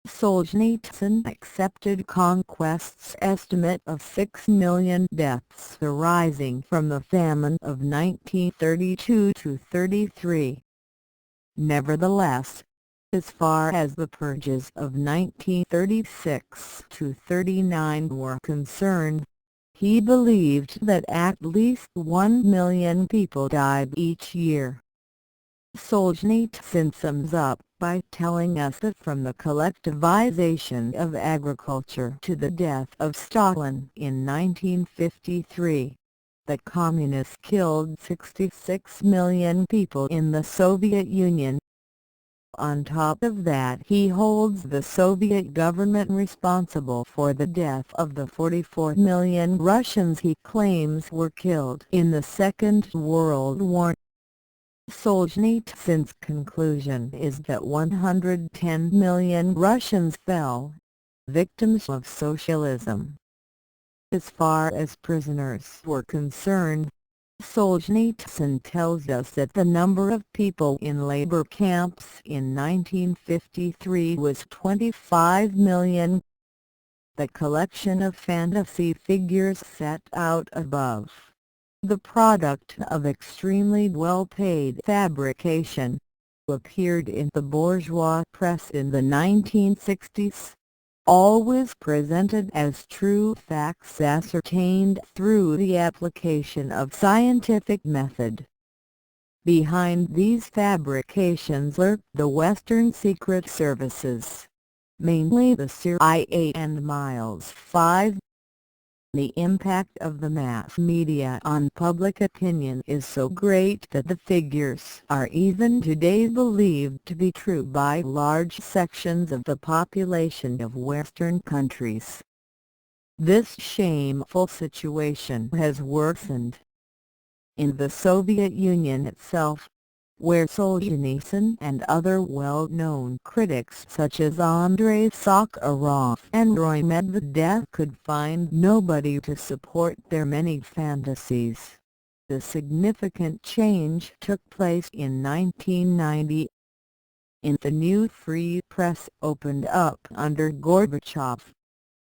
Solzhenitsyn accepted Conquest's estimate of 6 million deaths arising from the famine of 1932–33. Nevertheless, as far as the purges of 1936–39 were concerned, he believed that at least 1 million people died each year. Solzhenitsyn sums up by telling us that from the collectivization of agriculture to the death of Stalin in 1953, the Communists killed 66 million people in the Soviet Union. On top of that, he holds the Soviet government responsible for the death of the 44 million Russians he claims were killed in the Second World War. Solzhenitsyn's conclusion is that 110 million Russians fell victims of socialism. As far as prisoners were concerned, Solzhenitsyn tells us that the number of people in labor camps in 1953 was 25 million. The collection of fantasy figures set out above, the product of extremely well-paid fabrication, appeared in the bourgeois press in the 1960s, always presented as true facts ascertained through the application of scientific method. Behind these fabrications lurked the Western secret services, mainly the CIA and Miles 5. The impact of the mass media on public opinion is so great that the figures are even today believed to be true by large sections of the population of Western countries. This shameful situation has worsened in the Soviet Union itself, where Solzhenitsyn and other well-known critics such as Andrei Sakharov and Roy Medvedev could find nobody to support their many fantasies. The significant change took place in 1990. In the new free press opened up under Gorbachev,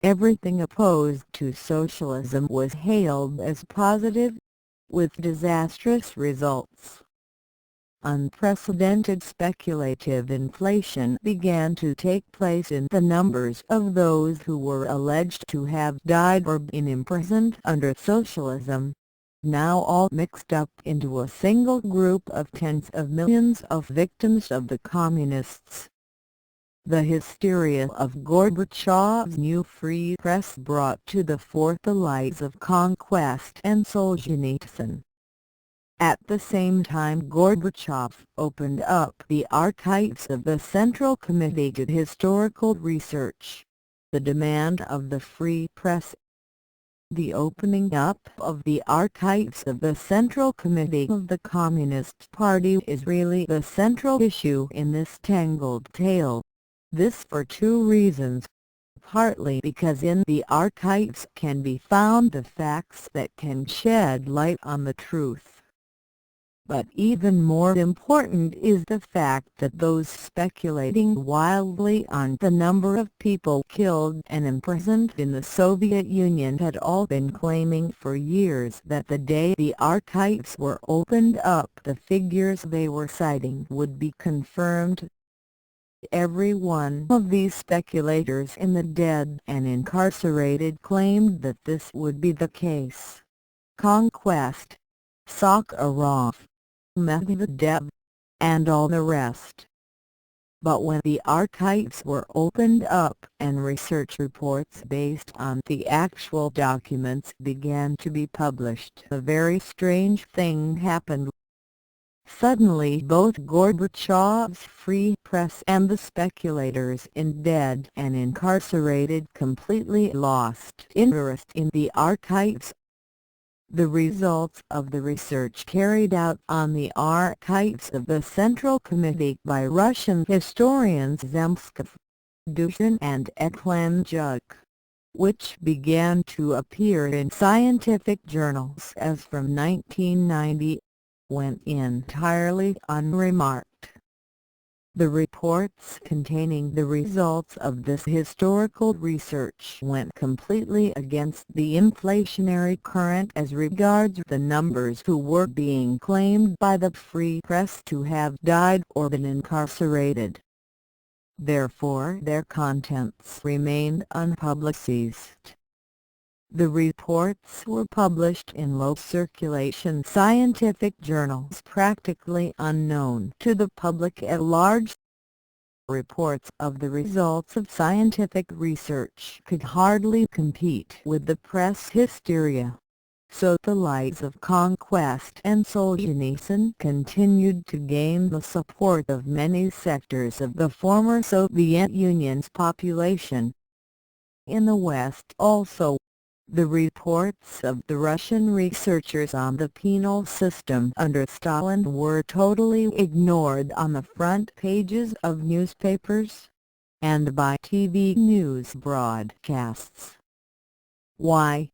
everything opposed to socialism was hailed as positive, with disastrous results. Unprecedented speculative inflation began to take place in the numbers of those who were alleged to have died or been imprisoned under socialism, now all mixed up into a single group of tens of millions of victims of the communists. The hysteria of Gorbachev's new free press brought to the fore the lies of Conquest and Solzhenitsyn. At the same time Gorbachev opened up the archives of the Central Committee to Historical Research, the demand of the free press. The opening up of the archives of the Central Committee of the Communist Party is really the central issue in this tangled tale. This for two reasons. Partly because in the archives can be found the facts that can shed light on the truth. But even more important is the fact that those speculating wildly on the number of people killed and imprisoned in the Soviet Union had all been claiming for years that the day the archives were opened up the figures they were citing would be confirmed. Every one of these speculators in the dead and incarcerated claimed that this would be the case. Conquest, Sakharov, Medvedev, and all the rest. But when the archives were opened up and research reports based on the actual documents began to be published, a very strange thing happened. Suddenly both Gorbachev's free press and the speculators in dead and incarcerated completely lost interest in the archives. The results of the research carried out on the archives of the Central Committee by Russian historians Zemskov, Dushin and Eklanchuk, which began to appear in scientific journals as from 1990, went entirely unremarked. The reports containing the results of this historical research went completely against the inflationary current as regards the numbers who were being claimed by the free press to have died or been incarcerated. Therefore their contents remained unpublicized. The reports were published in low-circulation scientific journals practically unknown to the public at large. Reports of the results of scientific research could hardly compete with the press hysteria. So the lies of Conquest and Solzhenitsyn continued to gain the support of many sectors of the former Soviet Union's population. In the West also, The reports of the Russian researchers on the penal system under Stalin were totally ignored on the front pages of newspapers and by TV news broadcasts. Why?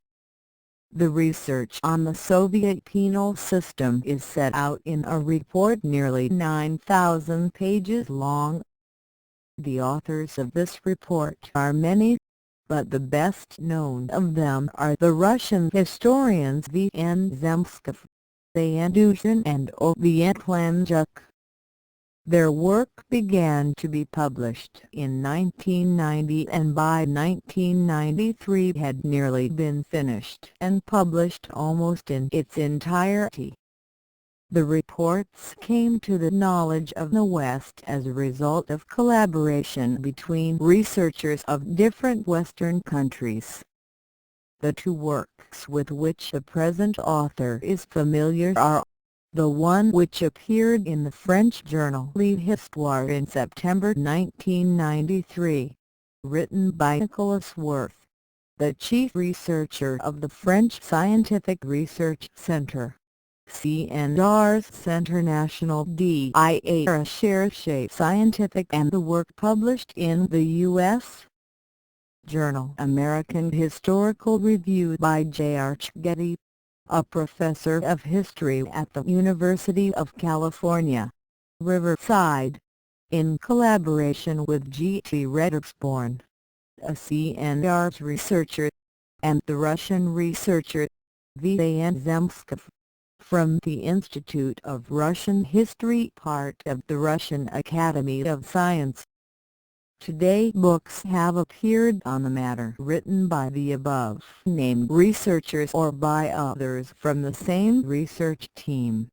The research on the Soviet penal system is set out in a report nearly 9,000 pages long. The authors of this report are many, but the best known of them are the Russian historians V.N. Zemskov, Andushin and O.V.Tlanjuk. Their work began to be published in 1990 and by 1993 had nearly been finished and published almost in its entirety. The reports came to the knowledge of the West as a result of collaboration between researchers of different Western countries. The two works with which the present author is familiar are the one which appeared in the French journal L'Histoire in September 1993, written by Nicholas Wirth, the chief researcher of the French Scientific Research Centre, C&Rs Centre National de Recherche Scientifique, and the work published in the U.S. journal American Historical Review by J. Archgetty, a professor of history at the University of California, Riverside, in collaboration with G.T. Redersborn, a C&Rs researcher, and the Russian researcher, V.N. Zemskov, from the Institute of Russian History, part of the Russian Academy of Science. Today books have appeared on the matter written by the above-named researchers or by others from the same research team.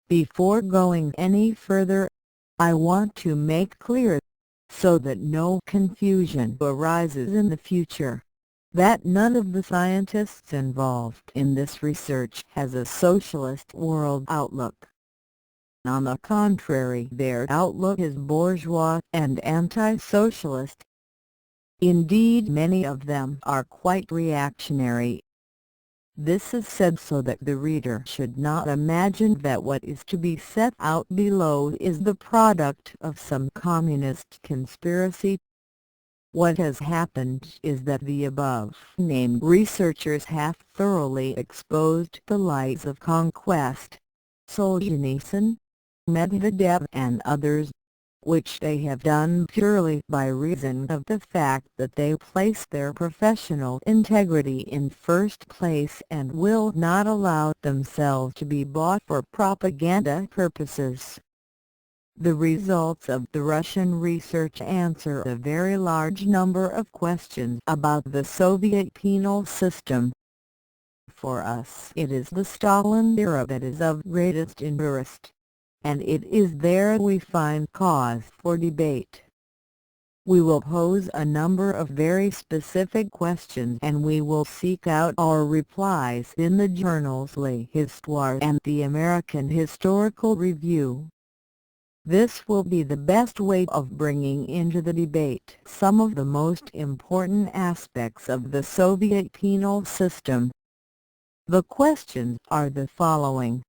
Before going any further, I want to make clear, so that no confusion arises in the future, that none of the scientists involved in this research has a socialist world outlook. On the contrary, their outlook is bourgeois and anti-socialist. Indeed, many of them are quite reactionary. This is said so that the reader should not imagine that what is to be set out below is the product of some communist conspiracy. What has happened is that the above-named researchers have thoroughly exposed the lies of Conquest, Solzhenitsyn, Medvedev and others, which they have done purely by reason of the fact that they place their professional integrity in first place and will not allow themselves to be bought for propaganda purposes. The results of the Russian research answer a very large number of questions about the Soviet penal system. For us, it is the Stalin era that is of greatest interest, and it is there we find cause for debate. We will pose a number of very specific questions and we will seek out our replies in the journals L'Histoire and the American Historical Review. This will be the best way of bringing into the debate some of the most important aspects of the Soviet penal system. The questions are the following.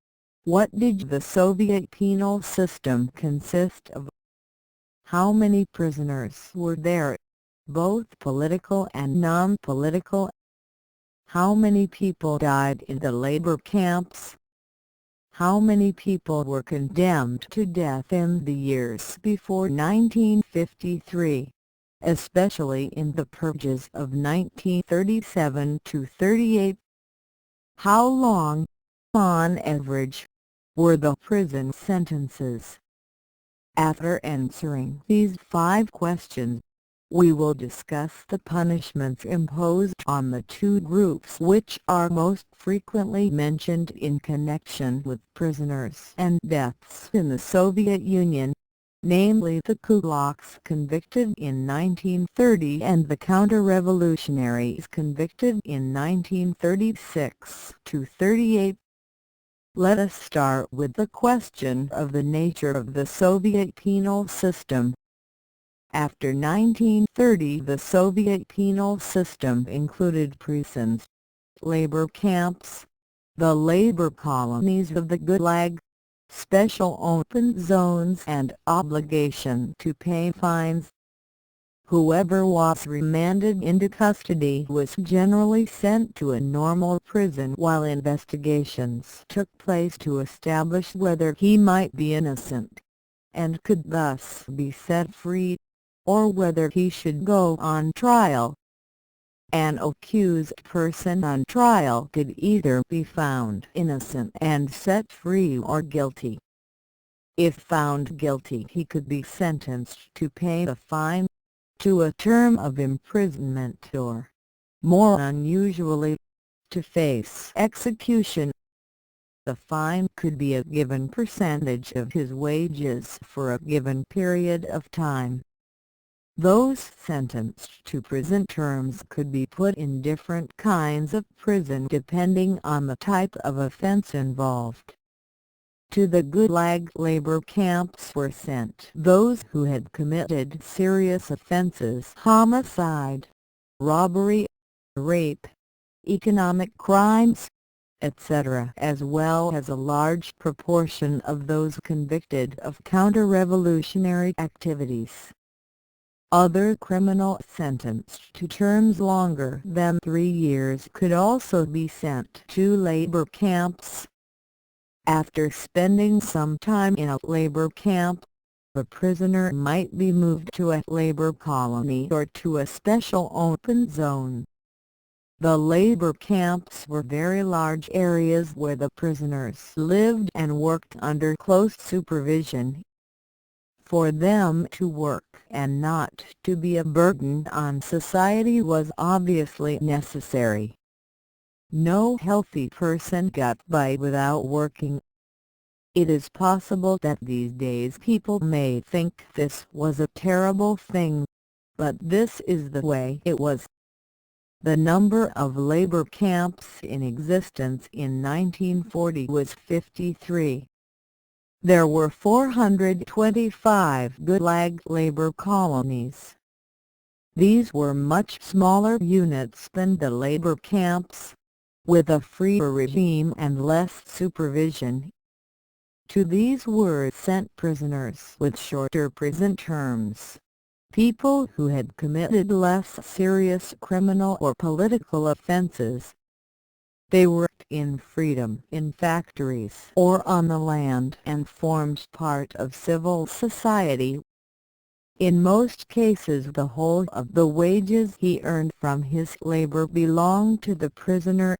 What did the Soviet penal system consist of? How many prisoners were there, both political and non-political? How many people died in the labor camps? How many people were condemned to death in the years before 1953, especially in the purges of 1937 to 38? How long, on average, were the prison sentences? After answering these 5 questions, we will discuss the punishments imposed on the two groups which are most frequently mentioned in connection with prisoners and deaths in the Soviet Union, namely the kulaks convicted in 1930 and the counter-revolutionaries convicted in 1936 to 38. Let us start with the question of the nature of the Soviet penal system. After 1930, the Soviet penal system included prisons, labor camps, the labor colonies of the gulag, special open zones and obligation to pay fines. Whoever was remanded into custody was generally sent to a normal prison while investigations took place to establish whether he might be innocent, and could thus be set free, or whether he should go on trial. An accused person on trial could either be found innocent and set free or guilty. If found guilty, he could be sentenced to pay a fine, to a term of imprisonment, or, more unusually, to face execution. The fine could be a given percentage of his wages for a given period of time. Those sentenced to prison terms could be put in different kinds of prison depending on the type of offense involved. To the gulag labor camps were sent those who had committed serious offenses: homicide, robbery, rape, economic crimes, etc., as well as a large proportion of those convicted of counter-revolutionary activities. Other criminals sentenced to terms longer than 3 years could also be sent to labor camps. After spending some time in a labor camp, a prisoner might be moved to a labor colony or to a special open zone. The labor camps were very large areas where the prisoners lived and worked under close supervision. For them to work and not to be a burden on society was obviously necessary. No healthy person got by without working. It is possible that these days people may think this was a terrible thing, but this is the way it was. The number of labor camps in existence in 1940 was 53. There were 425 gulag labor colonies. These were much smaller units than the labor camps, with a freer regime and less supervision. To these were sent prisoners with shorter prison terms, people who had committed less serious criminal or political offenses. They worked in freedom in factories or on the land and formed part of civil society. In most cases the whole of the wages he earned from his labor belonged to the prisoner,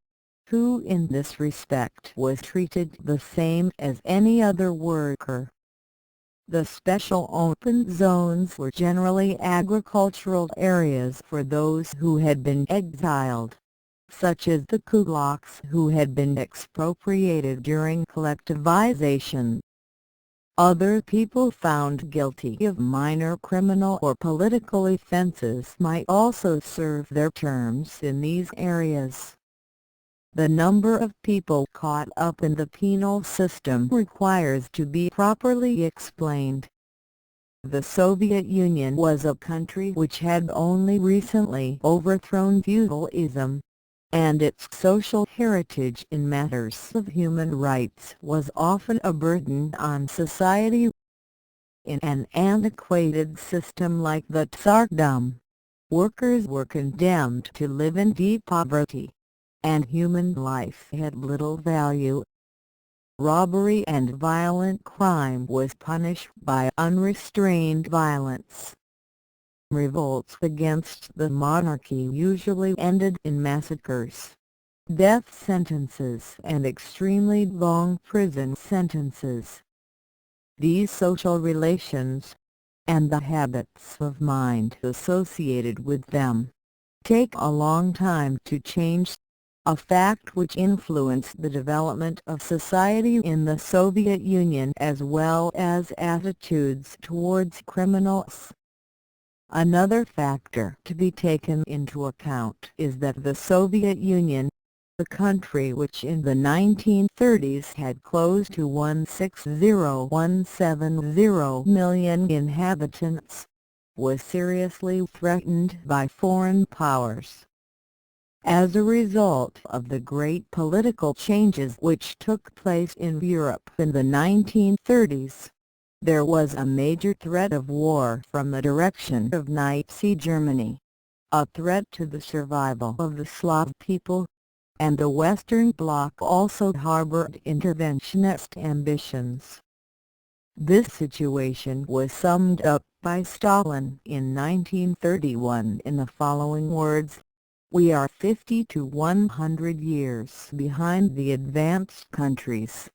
who in this respect was treated the same as any other worker. The special open zones were generally agricultural areas for those who had been exiled, such as the kulaks who had been expropriated during collectivization. Other people found guilty of minor criminal or political offenses might also serve their terms in these areas. The number of people caught up in the penal system requires to be properly explained. The Soviet Union was a country which had only recently overthrown feudalism, and its social heritage in matters of human rights was often a burden on society. In an antiquated system like the Tsardom, workers were condemned to live in deep poverty, and human life had little value. Robbery and violent crime was punished by unrestrained violence. Revolts against the monarchy usually ended in massacres, death sentences and extremely long prison sentences. These social relations, and the habits of mind associated with them, take a long time to change, a fact which influenced the development of society in the Soviet Union as well as attitudes towards criminals. Another factor to be taken into account is that the Soviet Union, the country which in the 1930s had close to 160–170 million inhabitants, was seriously threatened by foreign powers. As a result of the great political changes which took place in Europe in the 1930s, there was a major threat of war from the direction of Nazi Germany, a threat to the survival of the Slav people, and the Western Bloc also harbored interventionist ambitions. This situation was summed up by Stalin in 1931 in the following words: "We are 50 to 100 years behind the advanced countries.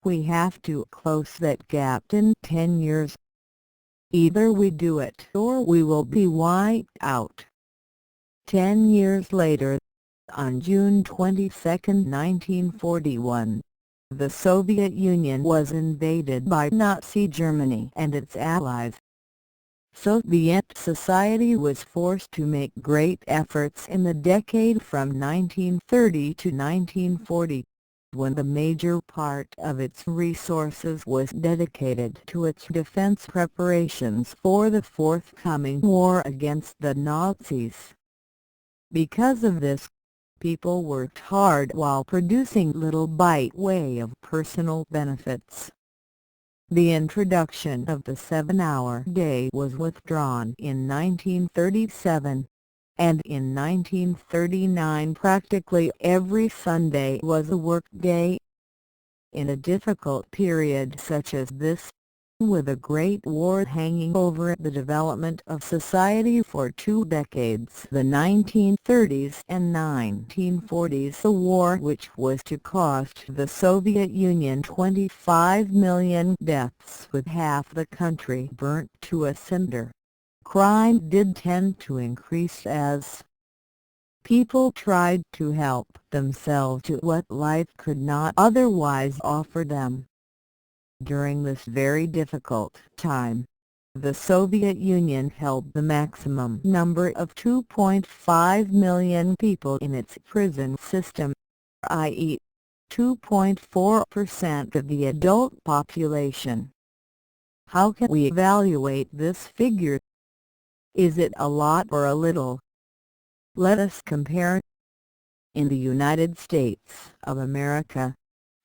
We have to close that gap in 10 years. Either we do it or we will be wiped out." 10 years later, on June 22, 1941, the Soviet Union was invaded by Nazi Germany and its allies. Soviet society was forced to make great efforts in the decade from 1930 to 1940, when the major part of its resources was dedicated to its defense preparations for the forthcoming war against the Nazis. Because of this, people worked hard while producing little by way of personal benefits. The introduction of the 7-hour day was withdrawn in 1937, and in 1939 practically every Sunday was a work day. In a difficult period such as this, with a Great War hanging over the development of society for 2 decades, the 1930s and 1940s, the war which was to cost the Soviet Union 25 million deaths with half the country burnt to a cinder, crime did tend to increase as people tried to help themselves to what life could not otherwise offer them. During this very difficult time, the Soviet Union held the maximum number of 2.5 million people in its prison system, i.e., 2.4% of the adult population. How can we evaluate this figure? Is it a lot or a little? Let us compare. In the United States of America,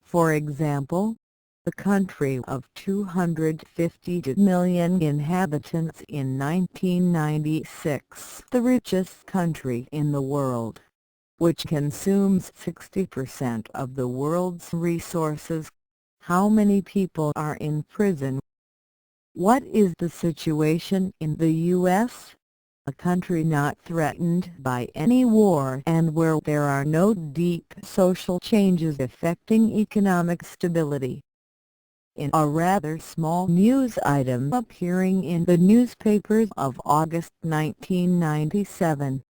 for example, the country of 252 million inhabitants in 1996, the richest country in the world, which consumes 60% of the world's resources, how many people are in prison? What is the situation in the U.S., a country not threatened by any war and where there are no deep social changes affecting economic stability? In a rather small news item appearing in the newspapers of August 1997,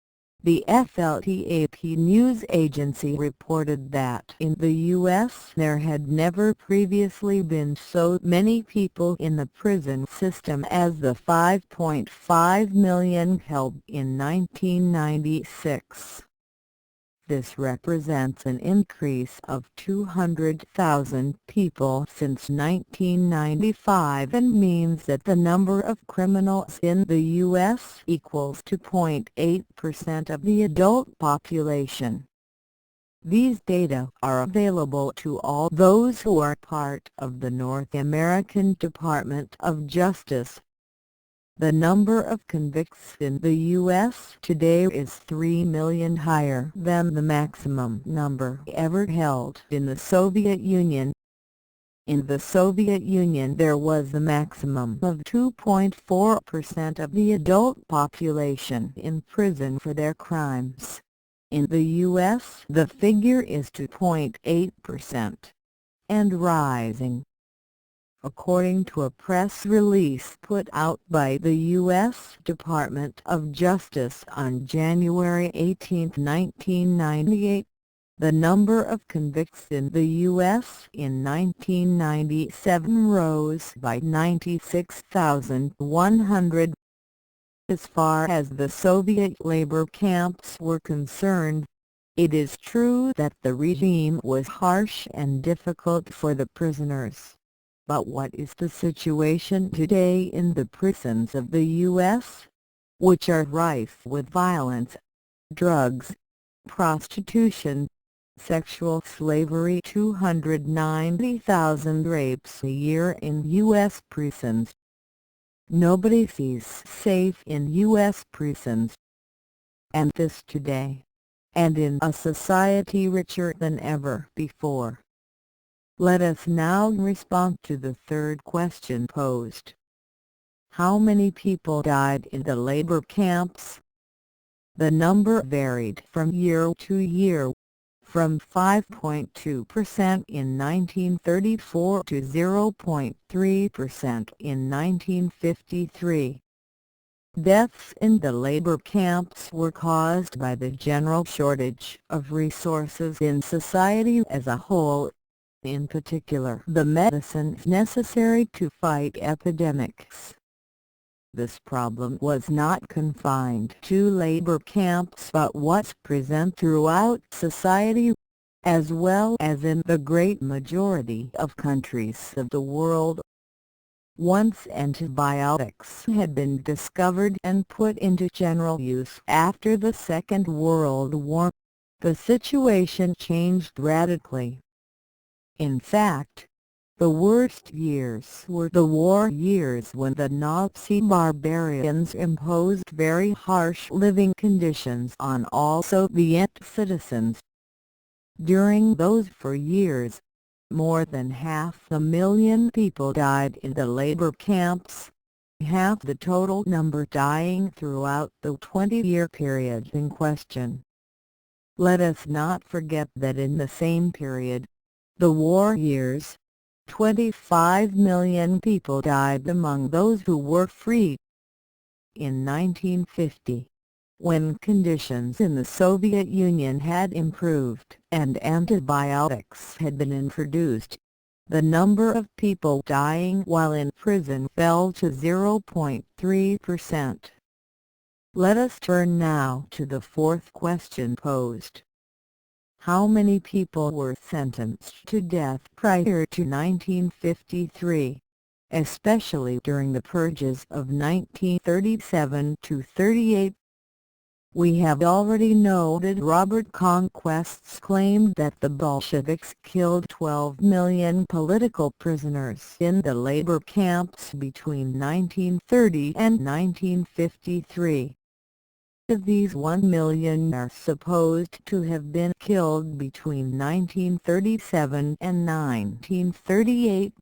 the FLTAP news agency reported that in the U.S. there had never previously been so many people in the prison system as the 5.5 million held in 1996. This represents an increase of 200,000 people since 1995 and means that the number of criminals in the U.S. equals 2.8% of the adult population. These data are available to all those who are part of the North American Department of Justice. The number of convicts in the U.S. today is 3 million higher than the maximum number ever held in the Soviet Union. In the Soviet Union there was a maximum of 2.4% of the adult population in prison for their crimes. In the U.S. the figure is 2.8%, and rising. According to a press release put out by the U.S. Department of Justice on January 18, 1998, the number of convicts in the U.S. in 1997 rose by 96,100. As far as the Soviet labor camps were concerned, it is true that the regime was harsh and difficult for the prisoners. But what is the situation today in the prisons of the U.S., which are rife with violence, drugs, prostitution, sexual slavery? 290,000 rapes a year in U.S. prisons. Nobody feels safe in U.S. prisons. And this today, and in a society richer than ever before. Let us now respond to the third question posed. How many people died in the labor camps? The number varied from year to year, from 5.2% in 1934 to 0.3% in 1953. Deaths in the labor camps were caused by the general shortage of resources in society as a whole, in particular the medicines necessary to fight epidemics. This problem was not confined to labor camps but was present throughout society, as well as in the great majority of countries of the world. Once antibiotics had been discovered and put into general use after the Second World War, the situation changed radically. In fact, the worst years were the war years when the Nazi barbarians imposed very harsh living conditions on all Soviet citizens. During those 4 years, more than 500,000 people died in the labor camps, half the total number dying throughout the 20-year period in question. Let us not forget that in the same period, the war years, 25 million people died among those who were free. In 1950, when conditions in the Soviet Union had improved and antibiotics had been introduced, the number of people dying while in prison fell to 0.3%. Let us turn now to the fourth question posed. How many people were sentenced to death prior to 1953, especially during the purges of 1937–38? We have already noted Robert Conquest's claim that the Bolsheviks killed 12 million political prisoners in the labor camps between 1930 and 1953. Of these 1 million are supposed to have been killed between 1937 and 1938.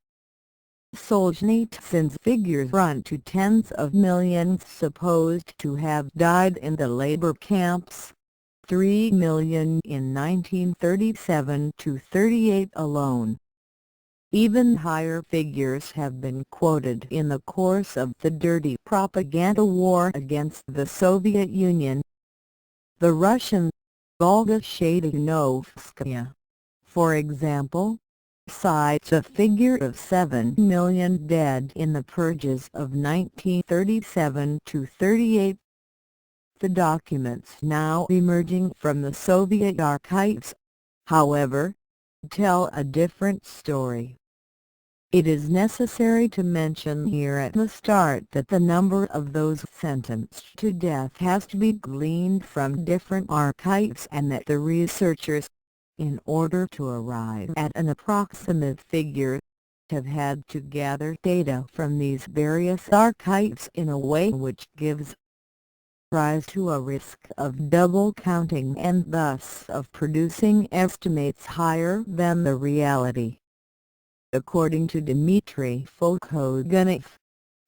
Solzhenitsyn's figures run to tens of millions supposed to have died in the labor camps, 3 million in 1937–38 alone. Even higher figures have been quoted in the course of the dirty propaganda war against the Soviet Union. The Russian Olga Shadinovskaya, for example, cites a figure of 7 million dead in the purges of 1937–38. The documents now emerging from the Soviet archives, however, tell a different story. It is necessary to mention here at the start that the number of those sentenced to death has to be gleaned from different archives and that the researchers, in order to arrive at an approximate figure, have had to gather data from these various archives in a way which gives rise to a risk of double counting and thus of producing estimates higher than the reality. According to Dmitry Fokoganov,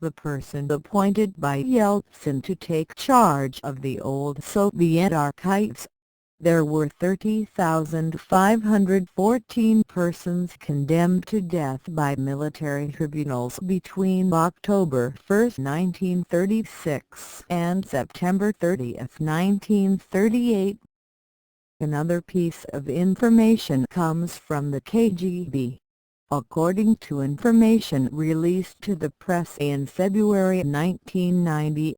the person appointed by Yeltsin to take charge of the old Soviet archives, there were 30,514 persons condemned to death by military tribunals between October 1, 1936 and September 30, 1938. Another piece of information comes from the KGB. According to information released to the press in February 1990,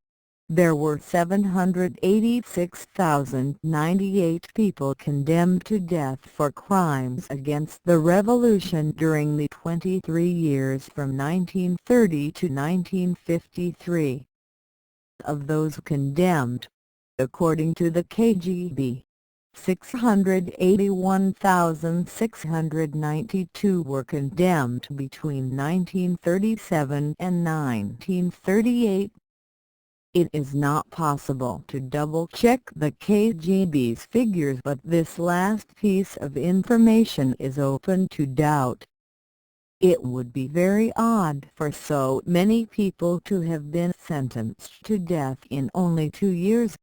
there were 786,098 people condemned to death for crimes against the revolution during the 23 years from 1930 to 1953. Of those condemned, according to the KGB, 681,692 were condemned between 1937 and 1938. It is not possible to double-check the KGB's figures, but this last piece of information is open to doubt. It would be very odd for so many people to have been sentenced to death in only 2 years.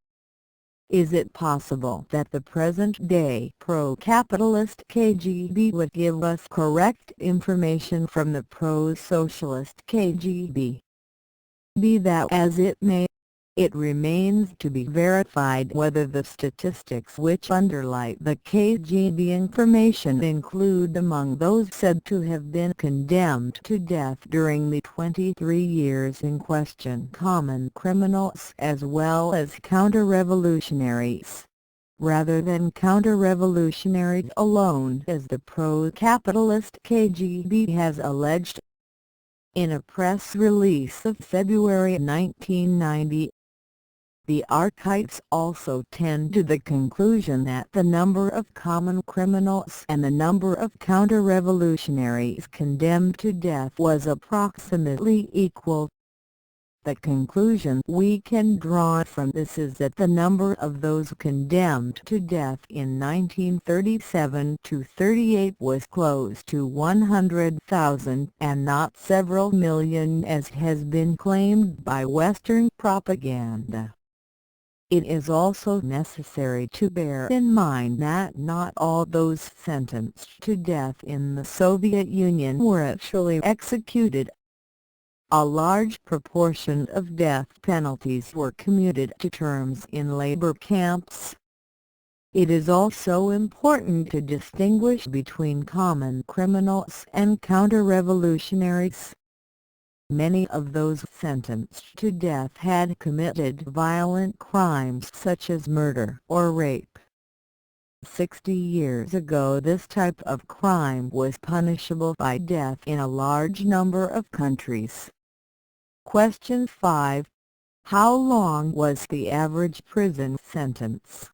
Is it possible that the present-day pro-capitalist KGB would give us correct information from the pro-socialist KGB? Be that as it may, it remains to be verified whether the statistics which underlie the KGB information include among those said to have been condemned to death during the 23 years in question common criminals as well as counter-revolutionaries, rather than counter-revolutionaries alone as the pro-capitalist KGB has alleged. In a press release of February 1990, the archives also tend to the conclusion that the number of common criminals and the number of counter-revolutionaries condemned to death was approximately equal. The conclusion we can draw from this is that the number of those condemned to death in 1937 to 38 was close to 100,000 and not several million as has been claimed by Western propaganda. It is also necessary to bear in mind that not all those sentenced to death in the Soviet Union were actually executed. A large proportion of death penalties were commuted to terms in labor camps. It is also important to distinguish between common criminals and counter-revolutionaries. Many of those sentenced to death had committed violent crimes such as murder or rape. 60 years ago this type of crime was punishable by death in a large number of countries. Question 5. How long was the average prison sentence?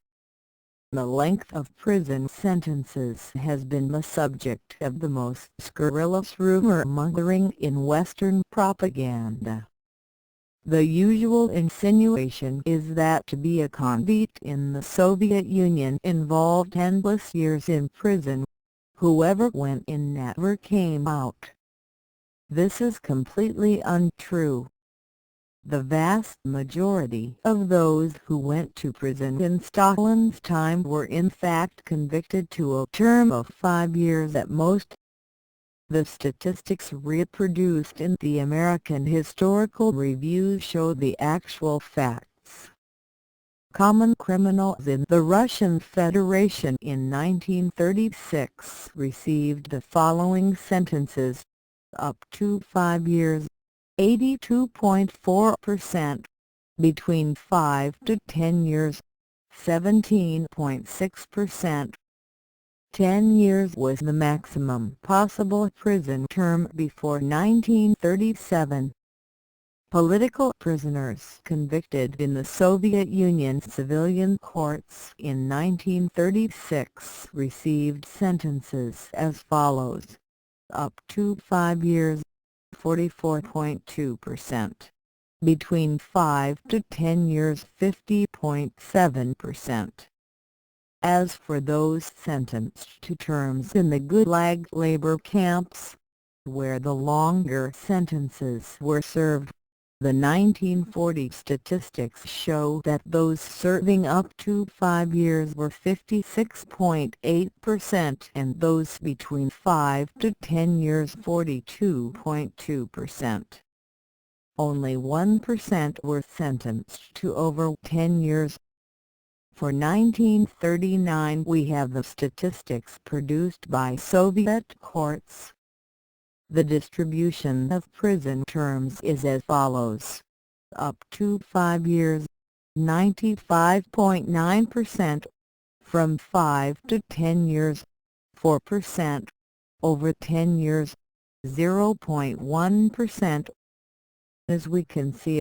The length of prison sentences has been the subject of the most scurrilous rumor-mongering in Western propaganda. The usual insinuation is that to be a convict in the Soviet Union involved endless years in prison. Whoever went in never came out. This is completely untrue. The vast majority of those who went to prison in Stalin's time were in fact convicted to a term of 5 years at most. The statistics reproduced in the American Historical Review show the actual facts. Common criminals in the Russian Federation in 1936 received the following sentences: up to 5 years, 82.4%, between 5 to 10 years, 17.6%. 10 years was the maximum possible prison term before 1937. Political prisoners convicted in the Soviet Union civilian courts in 1936 received sentences as follows: up to 5 years, 44.2%, between 5 to 10 years, 50.7%. As for those sentenced to terms in the gulag labor camps, where the longer sentences were served, the 1940 statistics show that those serving up to 5 years were 56.8% and those between 5 to 10 years 42.2%. Only 1% were sentenced to over 10 years. For 1939 we have the statistics produced by Soviet courts. The distribution of prison terms is as follows. up to 5 years, 95.9%, from 5 to 10 years, 4%, over 10 years, 0.1%. As we can see,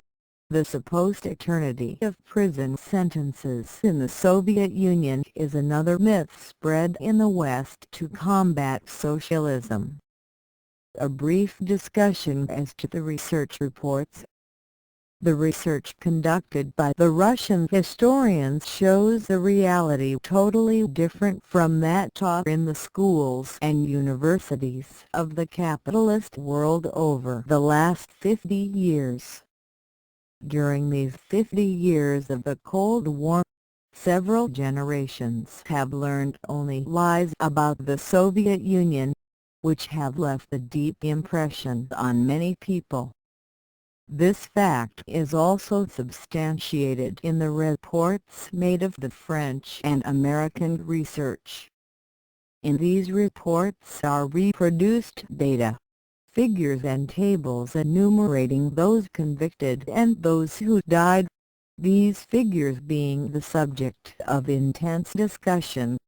the supposed eternity of prison sentences in the Soviet Union is another myth spread in the West to combat socialism. A brief discussion as to the research reports. The research conducted by the Russian historians shows a reality totally different from that taught in the schools and universities of the capitalist world over the last 50 years. During these 50 years of the Cold War, several generations have learned only lies about the Soviet Union, which have left a deep impression on many people. This fact is also substantiated in the reports made of the French and American research. In these reports are reproduced data, figures and tables enumerating those convicted and those who died, these figures being the subject of intense discussion.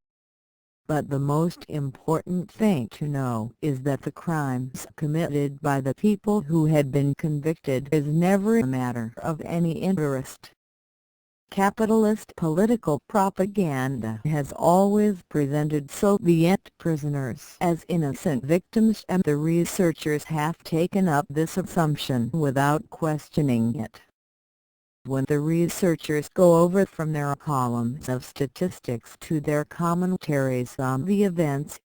But the most important thing to know is that the crimes committed by the people who had been convicted is never a matter of any interest. Capitalist political propaganda has always presented Soviet prisoners as innocent victims, and the researchers have taken up this assumption without questioning it. When the researchers go over from their columns of statistics to their commentaries on the events,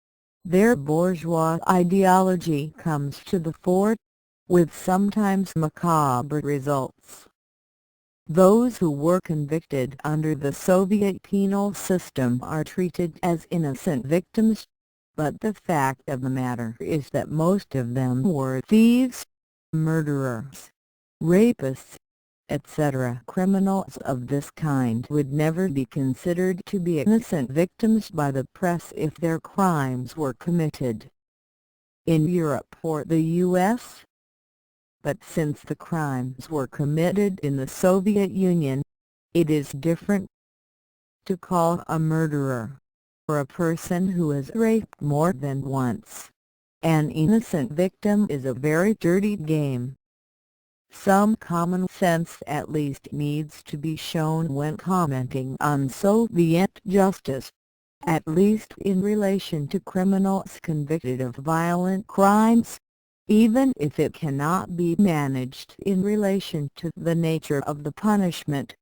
their bourgeois ideology comes to the fore, with sometimes macabre results. Those who were convicted under the Soviet penal system are treated as innocent victims, but the fact of the matter is that most of them were thieves, murderers, rapists, etc. Criminals of this kind would never be considered to be innocent victims by the press if their crimes were committed in Europe or the U.S. But since the crimes were committed in the Soviet Union, it is different. To call a murderer, or a person who has raped more than once, an innocent victim is a very dirty game. Some common sense at least needs to be shown when commenting on Soviet justice, at least in relation to criminals convicted of violent crimes, even if it cannot be managed in relation to the nature of the punishment,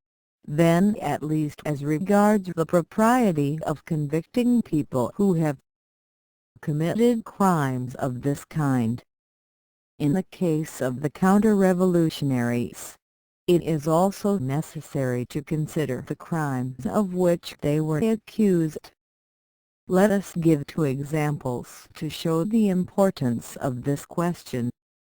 then at least as regards the propriety of convicting people who have committed crimes of this kind. In the case of the counter-revolutionaries, it is also necessary to consider the crimes of which they were accused. Let us give two examples to show the importance of this question.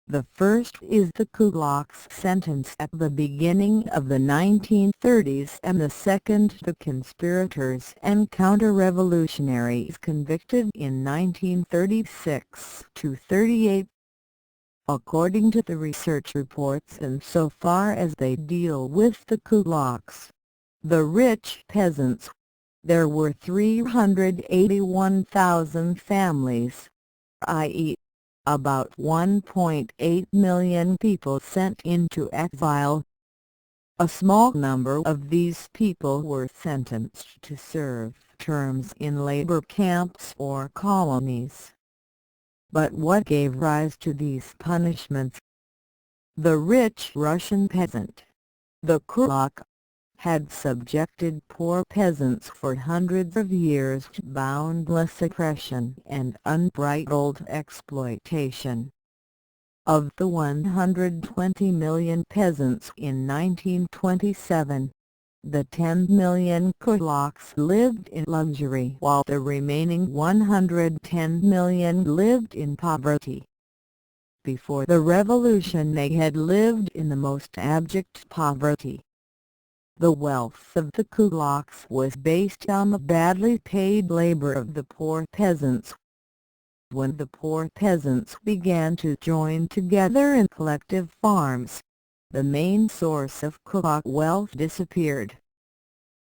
The first is the kulaks sentence at the beginning of the 1930s, and the second the conspirators and counter-revolutionaries convicted in 1936 to 38. According to the research reports, and so far as they deal with the kulaks, the rich peasants, there were 381,000 families, i.e., about 1.8 million people sent into exile. A small number of these people were sentenced to serve terms in labor camps or colonies. But what gave rise to these punishments? The rich Russian peasant, the kulak, had subjected poor peasants for hundreds of years to boundless oppression and unbridled exploitation. Of the 120 million peasants in 1927, the 10 million kulaks lived in luxury, while the remaining 110 million lived in poverty. Before the revolution they had lived in the most abject poverty. The wealth of the kulaks was based on the badly paid labor of the poor peasants. When the poor peasants began to join together in collective farms, the main source of kulak wealth disappeared.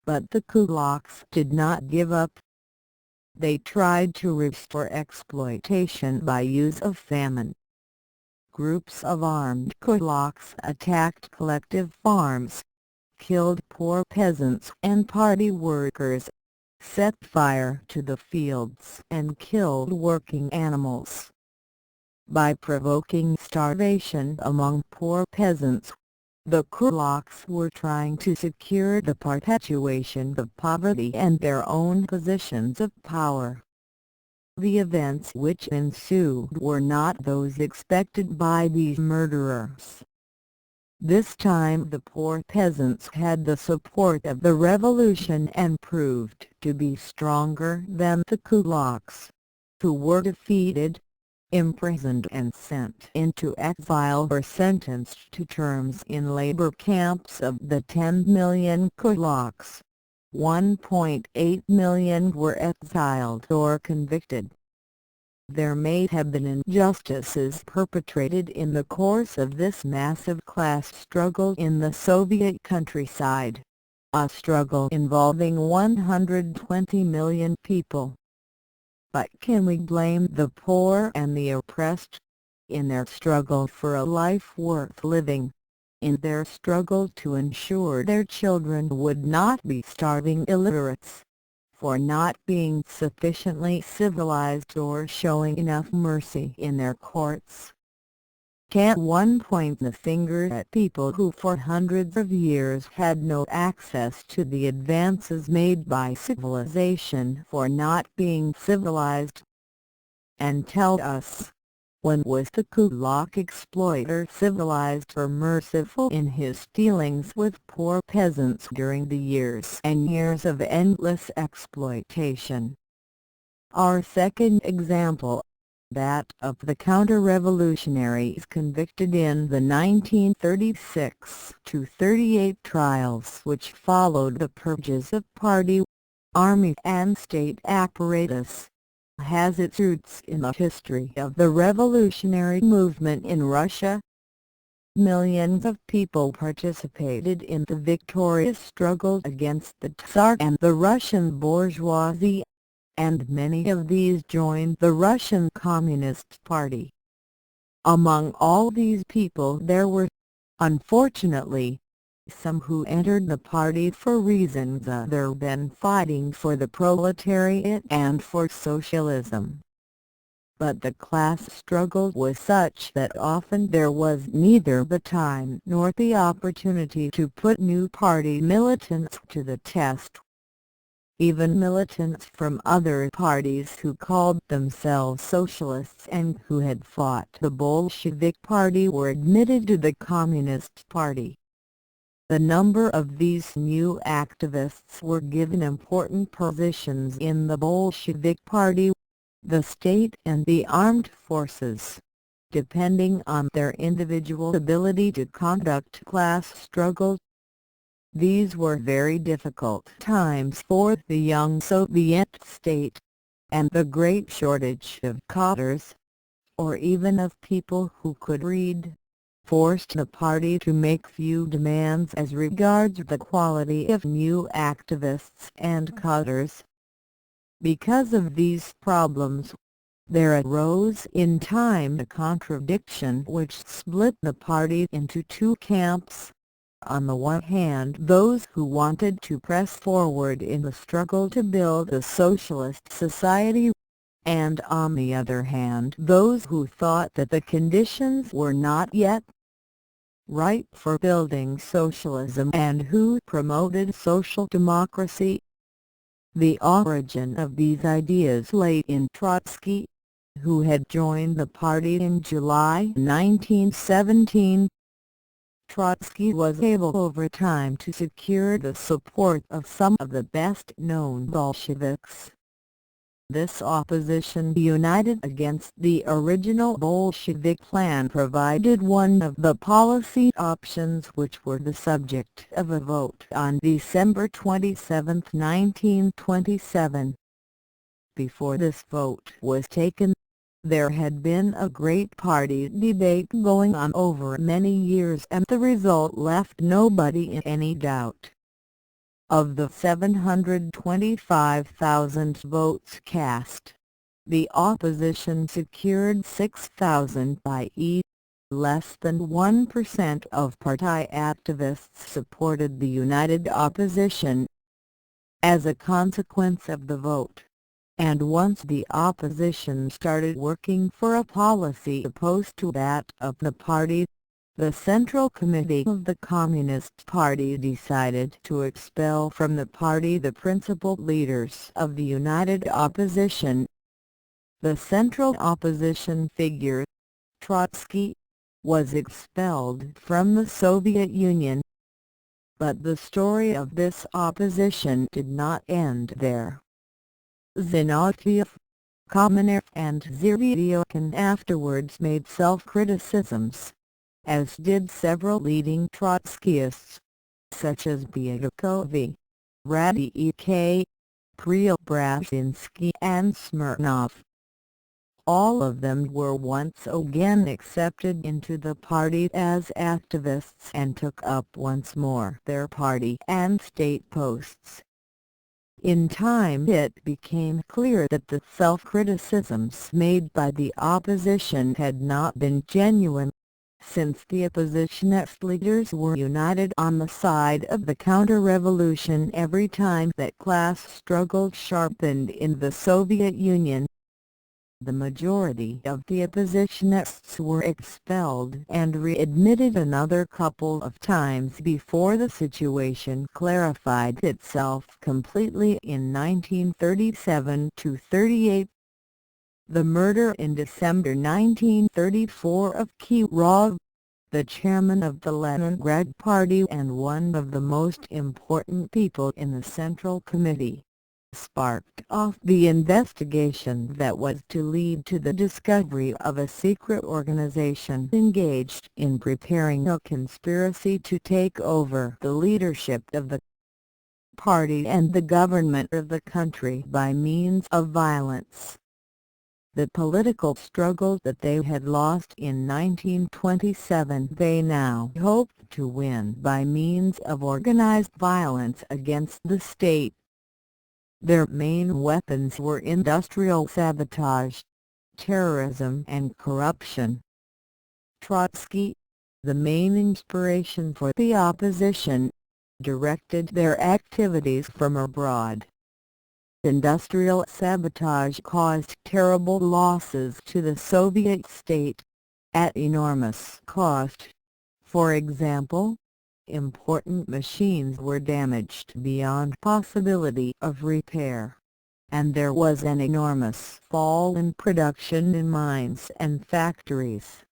But the kulaks did not give up. They tried to restore exploitation by use of famine. Groups of armed kulaks attacked collective farms, killed poor peasants and party workers, set fire to the fields and killed working animals. By provoking starvation among poor peasants, the kulaks were trying to secure the perpetuation of poverty and their own positions of power. The events which ensued were not those expected by these murderers. This time the poor peasants had the support of the revolution and proved to be stronger than the kulaks, who were defeated, imprisoned and sent into exile or sentenced to terms in labor camps. Of the 10 million kulaks, 1.8 million were exiled or convicted. There may have been injustices perpetrated in the course of this massive class struggle in the Soviet countryside, a struggle involving 120 million people. But can we blame the poor and the oppressed, in their struggle for a life worth living, in their struggle to ensure their children would not be starving illiterates, for not being sufficiently civilized or showing enough mercy in their courts? Can't one point the finger at people who for hundreds of years had no access to the advances made by civilization for not being civilized? And tell us, when was the kulak exploiter civilized or merciful in his dealings with poor peasants during the years and years of endless exploitation? Our second example, that of the counter-revolutionaries convicted in the 1936–38 trials which followed the purges of party, army and state apparatus, has its roots in the history of the revolutionary movement in Russia. Millions of people participated in the victorious struggle against the Tsar and the Russian bourgeoisie, and many of these joined the Russian Communist Party. Among all these people there were, unfortunately, some who entered the party for reasons other than fighting for the proletariat and for socialism. But the class struggle was such that often there was neither the time nor the opportunity to put new party militants to the test. Even militants from other parties who called themselves socialists and who had fought the Bolshevik Party were admitted to the Communist Party. The number of these new activists were given important positions in the Bolshevik Party, the state and the armed forces, depending on their individual ability to conduct class struggle. These were very difficult times for the young Soviet state, and the great shortage of cadres, or even of people who could read, forced the party to make few demands as regards the quality of new activists and cadres. Because of these problems, there arose in time a contradiction which split the party into two camps. On the one hand, those who wanted to press forward in the struggle to build a socialist society, and on the other hand those who thought that the conditions were not yet right for building socialism and who promoted social democracy. The origin of these ideas lay in Trotsky, who had joined the party in July 1917. Trotsky was able over time to secure the support of some of the best-known Bolsheviks. This opposition united against the original Bolshevik plan provided one of the policy options which were the subject of a vote on December 27, 1927. Before this vote was taken, There had been a great party debate going on over many years, and the result left nobody in any doubt. Of the 725,000 votes cast, the opposition secured 6,000, i.e., less than 1% of party activists supported the united opposition. As a consequence of the vote, and once the opposition started working for a policy opposed to that of the party, the Central Committee of the Communist Party decided to expel from the party the principal leaders of the united opposition. The central opposition figure, Trotsky, was expelled from the Soviet Union. But the story of this opposition did not end there. Zinoviev, Kamenev and Zhirinovkin afterwards made self-criticisms, as did several leading Trotskyists, such as Byadkovy, Radek, Preobrazhensky and Smirnov. All of them were once again accepted into the party as activists and took up once more their party and state posts. In time it became clear that the self-criticisms made by the opposition had not been genuine, since the oppositionist leaders were united on the side of the counter-revolution every time that class struggle sharpened in the Soviet Union. The majority of the oppositionists were expelled and readmitted another couple of times before the situation clarified itself completely in 1937–38. The murder in December 1934 of Kirov, the chairman of the Leningrad Party and one of the most important people in the Central Committee, sparked off the investigation that was to lead to the discovery of a secret organization engaged in preparing a conspiracy to take over the leadership of the party and the government of the country by means of violence. The political struggle that they had lost in 1927 they now hoped to win by means of organized violence against the state. Their main weapons were industrial sabotage, terrorism and corruption. Trotsky, the main inspiration for the opposition, directed their activities from abroad. Industrial sabotage caused terrible losses to the Soviet state, at enormous cost. For example, important machines were damaged beyond possibility of repair, and there was an enormous fall in production in mines and factories.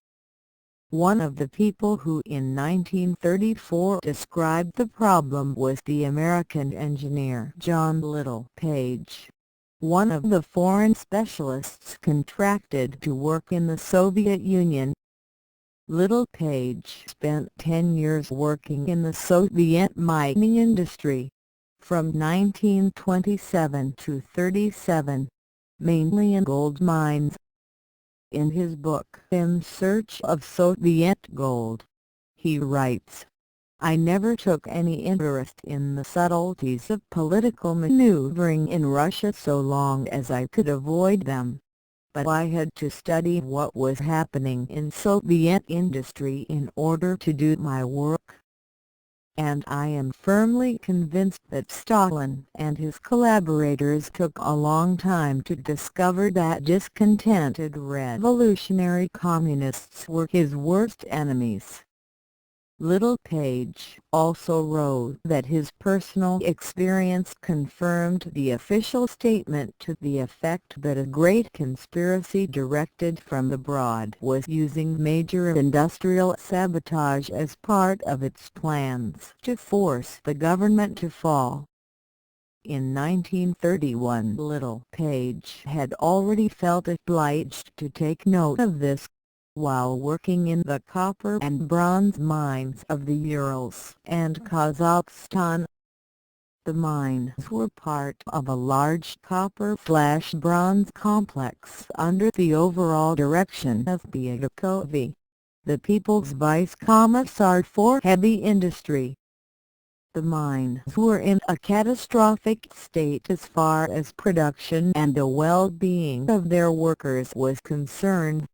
One of the people who in 1934 described the problem was the American engineer John Littlepage, one of the foreign specialists contracted to work in the Soviet Union. Littlepage spent 10 years working in the Soviet mining industry, from 1927 to 37, mainly in gold mines. In his book In Search of Soviet Gold, he writes, "I never took any interest in the subtleties of political maneuvering in Russia so long as I could avoid them. But I had to study what was happening in Soviet industry in order to do my work. And I am firmly convinced that Stalin and his collaborators took a long time to discover that discontented revolutionary communists were his worst enemies." Littlepage also wrote that his personal experience confirmed the official statement to the effect that a great conspiracy directed from abroad was using major industrial sabotage as part of its plans to force the government to fall. In 1931 Littlepage had already felt obliged to take note of this, while working in the copper and bronze mines of the Urals and Kazakhstan. The mines were part of a large copper-bronze complex under the overall direction of Byatkovy, the People's Vice Commissar for Heavy Industry. The mines were in a catastrophic state as far as production and the well-being of their workers was concerned.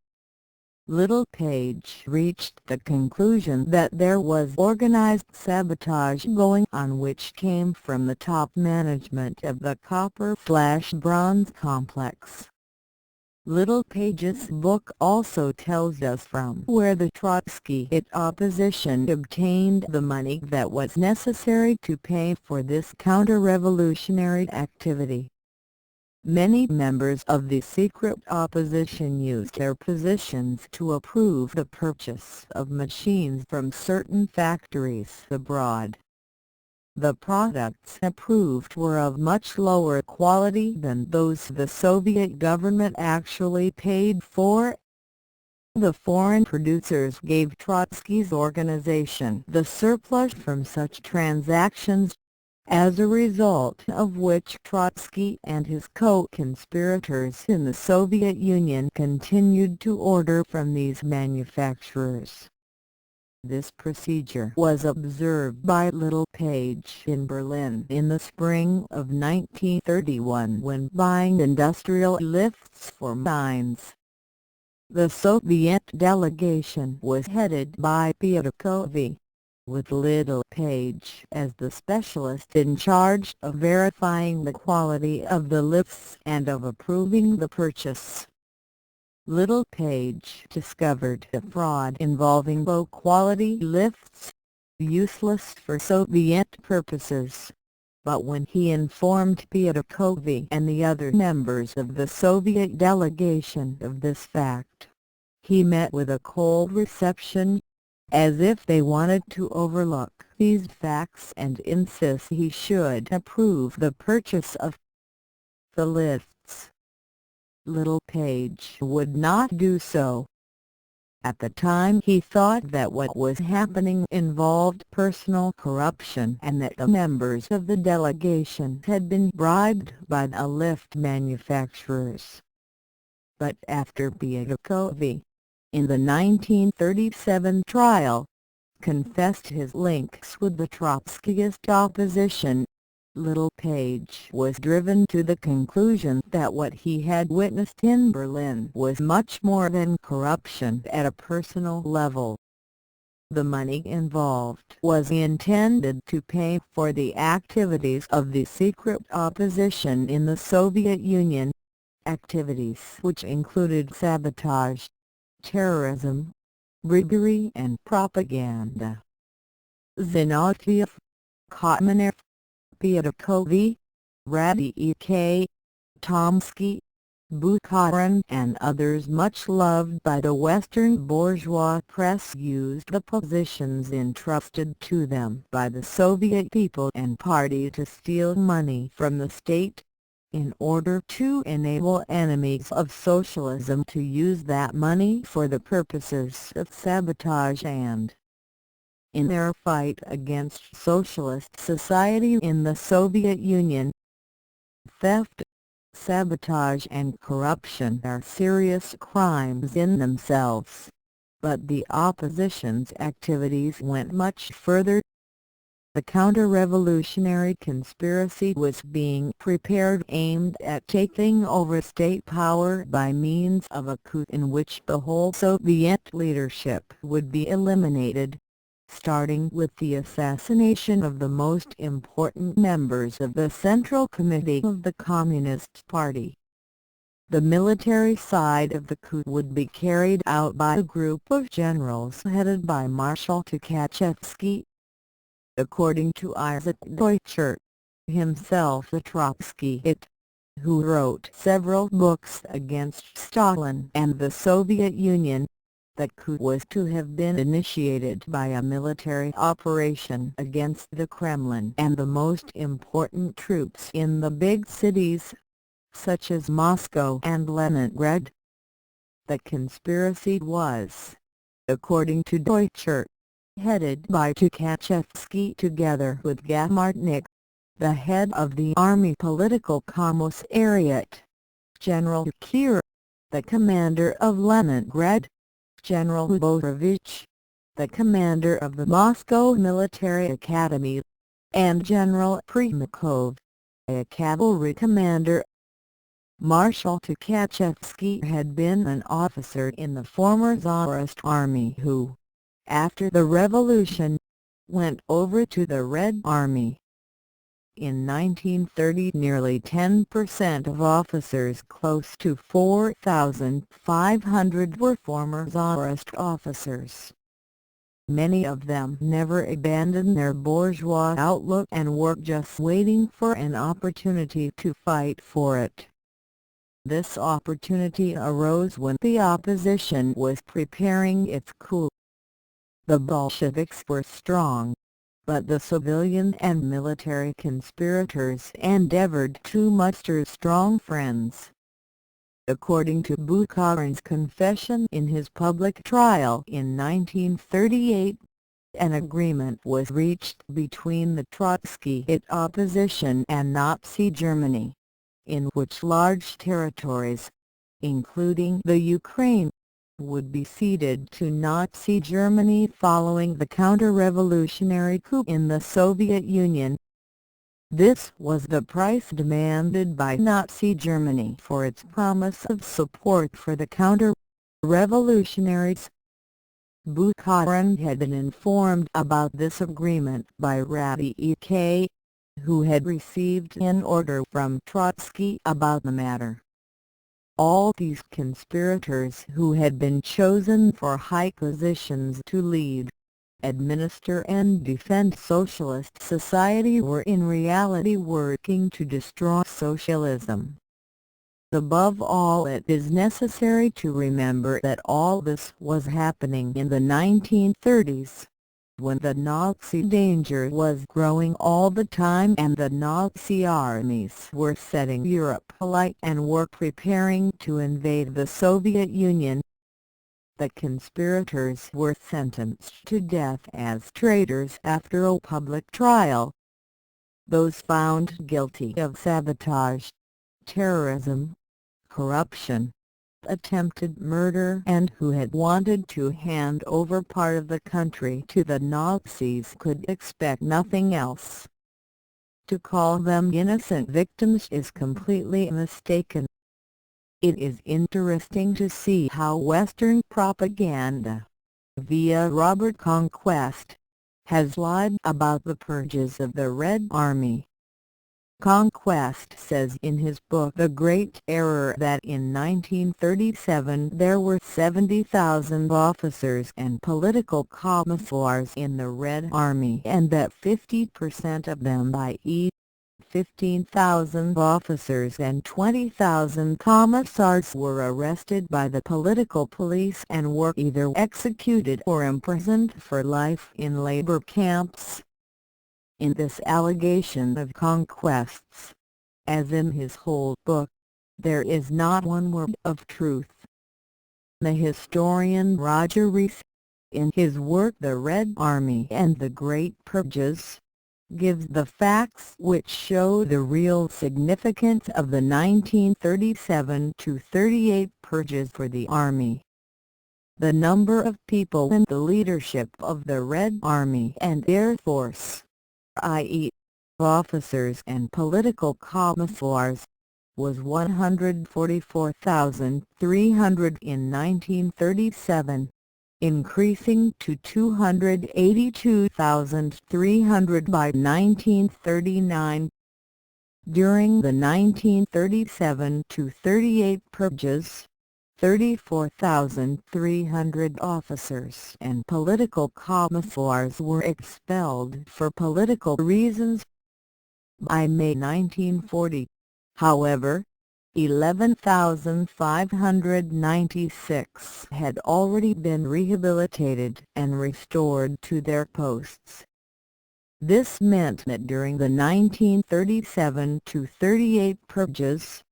Littlepage reached the conclusion that there was organized sabotage going on which came from the top management of the copper-bronze complex. Littlepage's book also tells us from where the Trotskyite opposition obtained the money that was necessary to pay for this counter-revolutionary activity. Many members of the secret opposition used their positions to approve the purchase of machines from certain factories abroad. The products approved were of much lower quality than those the Soviet government actually paid for. The foreign producers gave Trotsky's organization the surplus from such transactions, as a result of which Trotsky and his co-conspirators in the Soviet Union continued to order from these manufacturers. This procedure was observed by Littlepage in Berlin in the spring of 1931 when buying industrial lifts for mines. The Soviet delegation was headed by Byatkovy, with Littlepage as the specialist in charge of verifying the quality of the lifts and of approving the purchase. Littlepage discovered a fraud involving low-quality lifts, useless for Soviet purposes. But when he informed Byatkovy and the other members of the Soviet delegation of this fact, he met with a cold reception, as if they wanted to overlook these facts and insist he should approve the purchase of the lifts. Littlepage would not do so. At the time he thought that what was happening involved personal corruption and that the members of the delegation had been bribed by the lift manufacturers. But after Byatkovy, in the 1937 trial, confessed his links with the Trotskyist opposition, Littlepage was driven to the conclusion that what he had witnessed in Berlin was much more than corruption at a personal level. The money involved was intended to pay for the activities of the secret opposition in the Soviet Union, activities which included sabotage, terrorism, bribery and propaganda. Zinoviev, Kotmanev, Byatkovy, Radike, Tomsky, Bukharin and others much loved by the Western bourgeois press used the positions entrusted to them by the Soviet people and party to steal money from the state, in order to enable enemies of socialism to use that money for the purposes of sabotage and, in their fight against socialist society in the Soviet Union, theft, sabotage and corruption are serious crimes in themselves, but the opposition's activities went much further. The counter-revolutionary conspiracy was being prepared aimed at taking over state power by means of a coup in which the whole Soviet leadership would be eliminated, starting with the assassination of the most important members of the Central Committee of the Communist Party. The military side of the coup would be carried out by a group of generals headed by Marshal Tukhachevsky. According to Isaac Deutscher, himself a Trotskyite, who wrote several books against Stalin and the Soviet Union, the coup was to have been initiated by a military operation against the Kremlin and the most important troops in the big cities, such as Moscow and Leningrad. The conspiracy was, according to Deutscher, headed by Tukhachevsky together with Gamartnik, the head of the Army Political Commissariat, General Kir, the commander of Leningrad, General Borovich, the commander of the Moscow Military Academy, and General Primakov, a cavalry commander. Marshal Tukhachevsky had been an officer in the former Tsarist army who, after the revolution, went over to the Red Army. In 1930 nearly 10% of officers, close to 4,500, were former Tsarist officers. Many of them never abandoned their bourgeois outlook and were just waiting for an opportunity to fight for it. This opportunity arose when the opposition was preparing its coup. The Bolsheviks were strong, but the civilian and military conspirators endeavored to muster strong friends. According to Bukharin's confession in his public trial in 1938, an agreement was reached between the Trotskyite opposition and Nazi Germany, in which large territories, including the Ukraine, would be ceded to Nazi Germany following the counter-revolutionary coup in the Soviet Union. This was the price demanded by Nazi Germany for its promise of support for the counter-revolutionaries. Bukharin had been informed about this agreement by Rabbi E.K., who had received an order from Trotsky about the matter. All these conspirators, who had been chosen for high positions to lead, administer and defend socialist society, were in reality working to destroy socialism. Above all, it is necessary to remember that all this was happening in the 1930s, when the Nazi danger was growing all the time and the Nazi armies were setting Europe alight and were preparing to invade the Soviet Union. The conspirators were sentenced to death as traitors after a public trial. Those found guilty of sabotage, terrorism, corruption, attempted murder, and who had wanted to hand over part of the country to the Nazis could expect nothing else. To call them innocent victims is completely mistaken. It is interesting to see how Western propaganda, via Robert Conquest, has lied about the purges of the Red Army. Conquest says in his book The Great Error that in 1937 there were 70,000 officers and political commissars in the Red Army, and that 50% of them, i.e., 15,000 officers and 20,000 commissars, were arrested by the political police and were either executed or imprisoned for life in labor camps. In this allegation of Conquest's, as in his whole book, there is not one word of truth. The historian Roger Rees, in his work The Red Army and the Great Purges, gives the facts which show the real significance of the 1937-38 purges for the Army. The number of people in the leadership of the Red Army and Air Force, i.e., officers and political commissars, was 144,300 in 1937, increasing to 282,300 by 1939. During the 1937-38 purges, 34,300 officers and political commissars were expelled for political reasons. By May 1940, however, 11,596 had already been rehabilitated and restored to their posts. This meant that during the 1937-38 purges,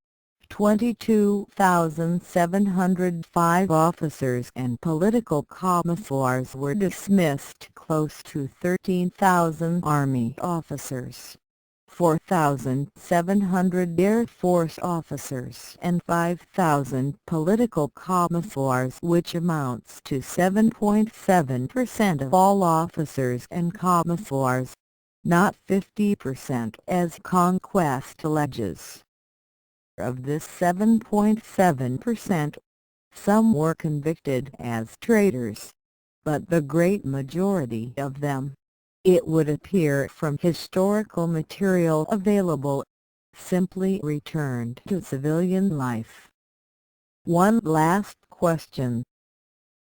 22,705 officers and political commissars were dismissed, close to 13,000 Army officers, 4,700 Air Force officers and 5,000 political commissars, which amounts to 7.7% of all officers and commissars, not 50% as Conquest alleges. Of this 7.7%, some were convicted as traitors, but the great majority of them, it would appear from historical material available, simply returned to civilian life. One last question.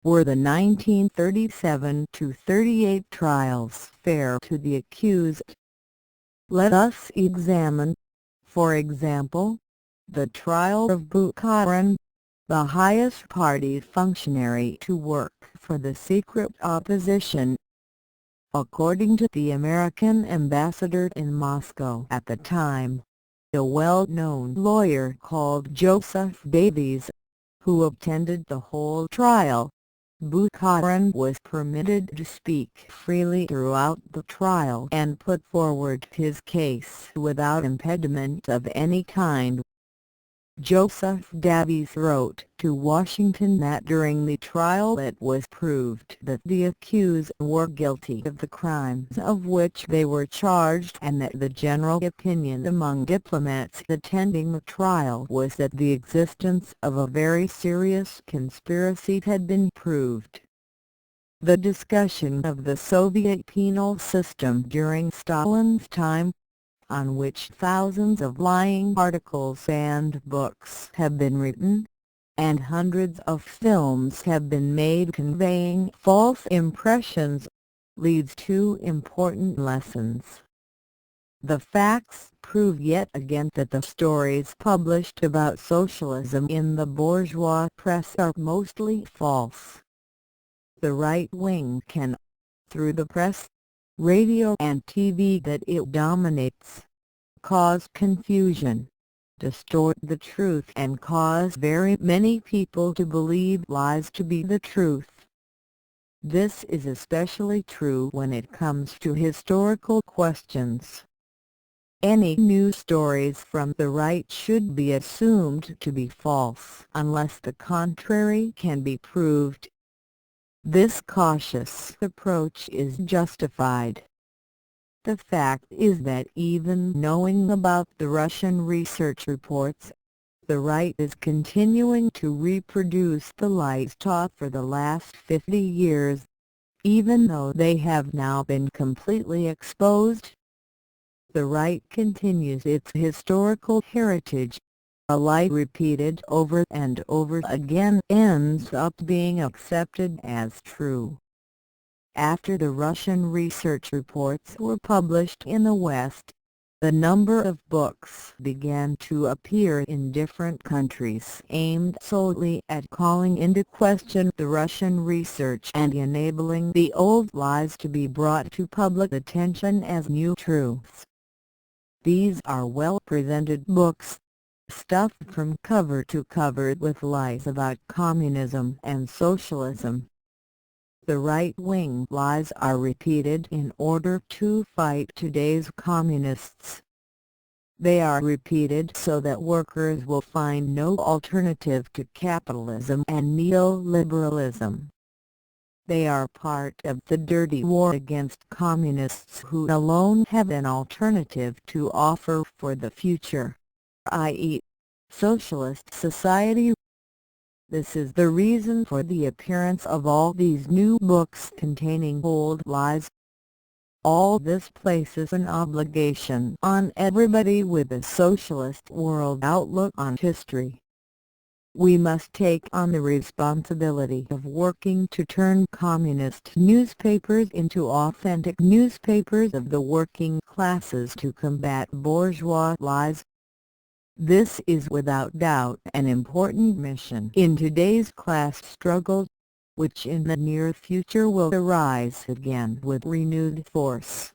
Were the 1937–38 trials fair to the accused? Let us examine, for example, the trial of Bukharin, the highest party functionary to work for the secret opposition. According to the American ambassador in Moscow at the time, a well-known lawyer called Joseph Davies, who attended the whole trial, Bukharin was permitted to speak freely throughout the trial and put forward his case without impediment of any kind. Joseph Davies wrote to Washington that during the trial it was proved that the accused were guilty of the crimes of which they were charged, and that the general opinion among diplomats attending the trial was that the existence of a very serious conspiracy had been proved. The discussion of the Soviet penal system during Stalin's time, on which thousands of lying articles and books have been written, and hundreds of films have been made conveying false impressions, leads to important lessons. The facts prove yet again that the stories published about socialism in the bourgeois press are mostly false. The right wing can, through the press, radio and TV that it dominates, cause confusion, distort the truth, and cause very many people to believe lies to be the truth. This is especially true when it comes to historical questions. Any news stories from the right should be assumed to be false unless the contrary can be proved. This cautious approach is justified. The fact is that even knowing about the Russian research reports, the right is continuing to reproduce the lies taught for the last 50 years, even though they have now been completely exposed. The right continues its historical heritage. A lie repeated over and over again ends up being accepted as true. After the Russian research reports were published in the West, the number of books began to appear in different countries aimed solely at calling into question the Russian research and enabling the old lies to be brought to public attention as new truths. These are well-presented books, stuffed from cover to cover with lies about communism and socialism. The right-wing lies are repeated in order to fight today's communists. They are repeated so that workers will find no alternative to capitalism and neoliberalism. They are part of the dirty war against communists who alone have an alternative to offer for the future, i.e., socialist society. This is the reason for the appearance of all these new books containing old lies. All this places an obligation on everybody with a socialist world outlook on history. We must take on the responsibility of working to turn communist newspapers into authentic newspapers of the working classes to combat bourgeois lies. This is without doubt an important mission in today's class struggle, which in the near future will arise again with renewed force.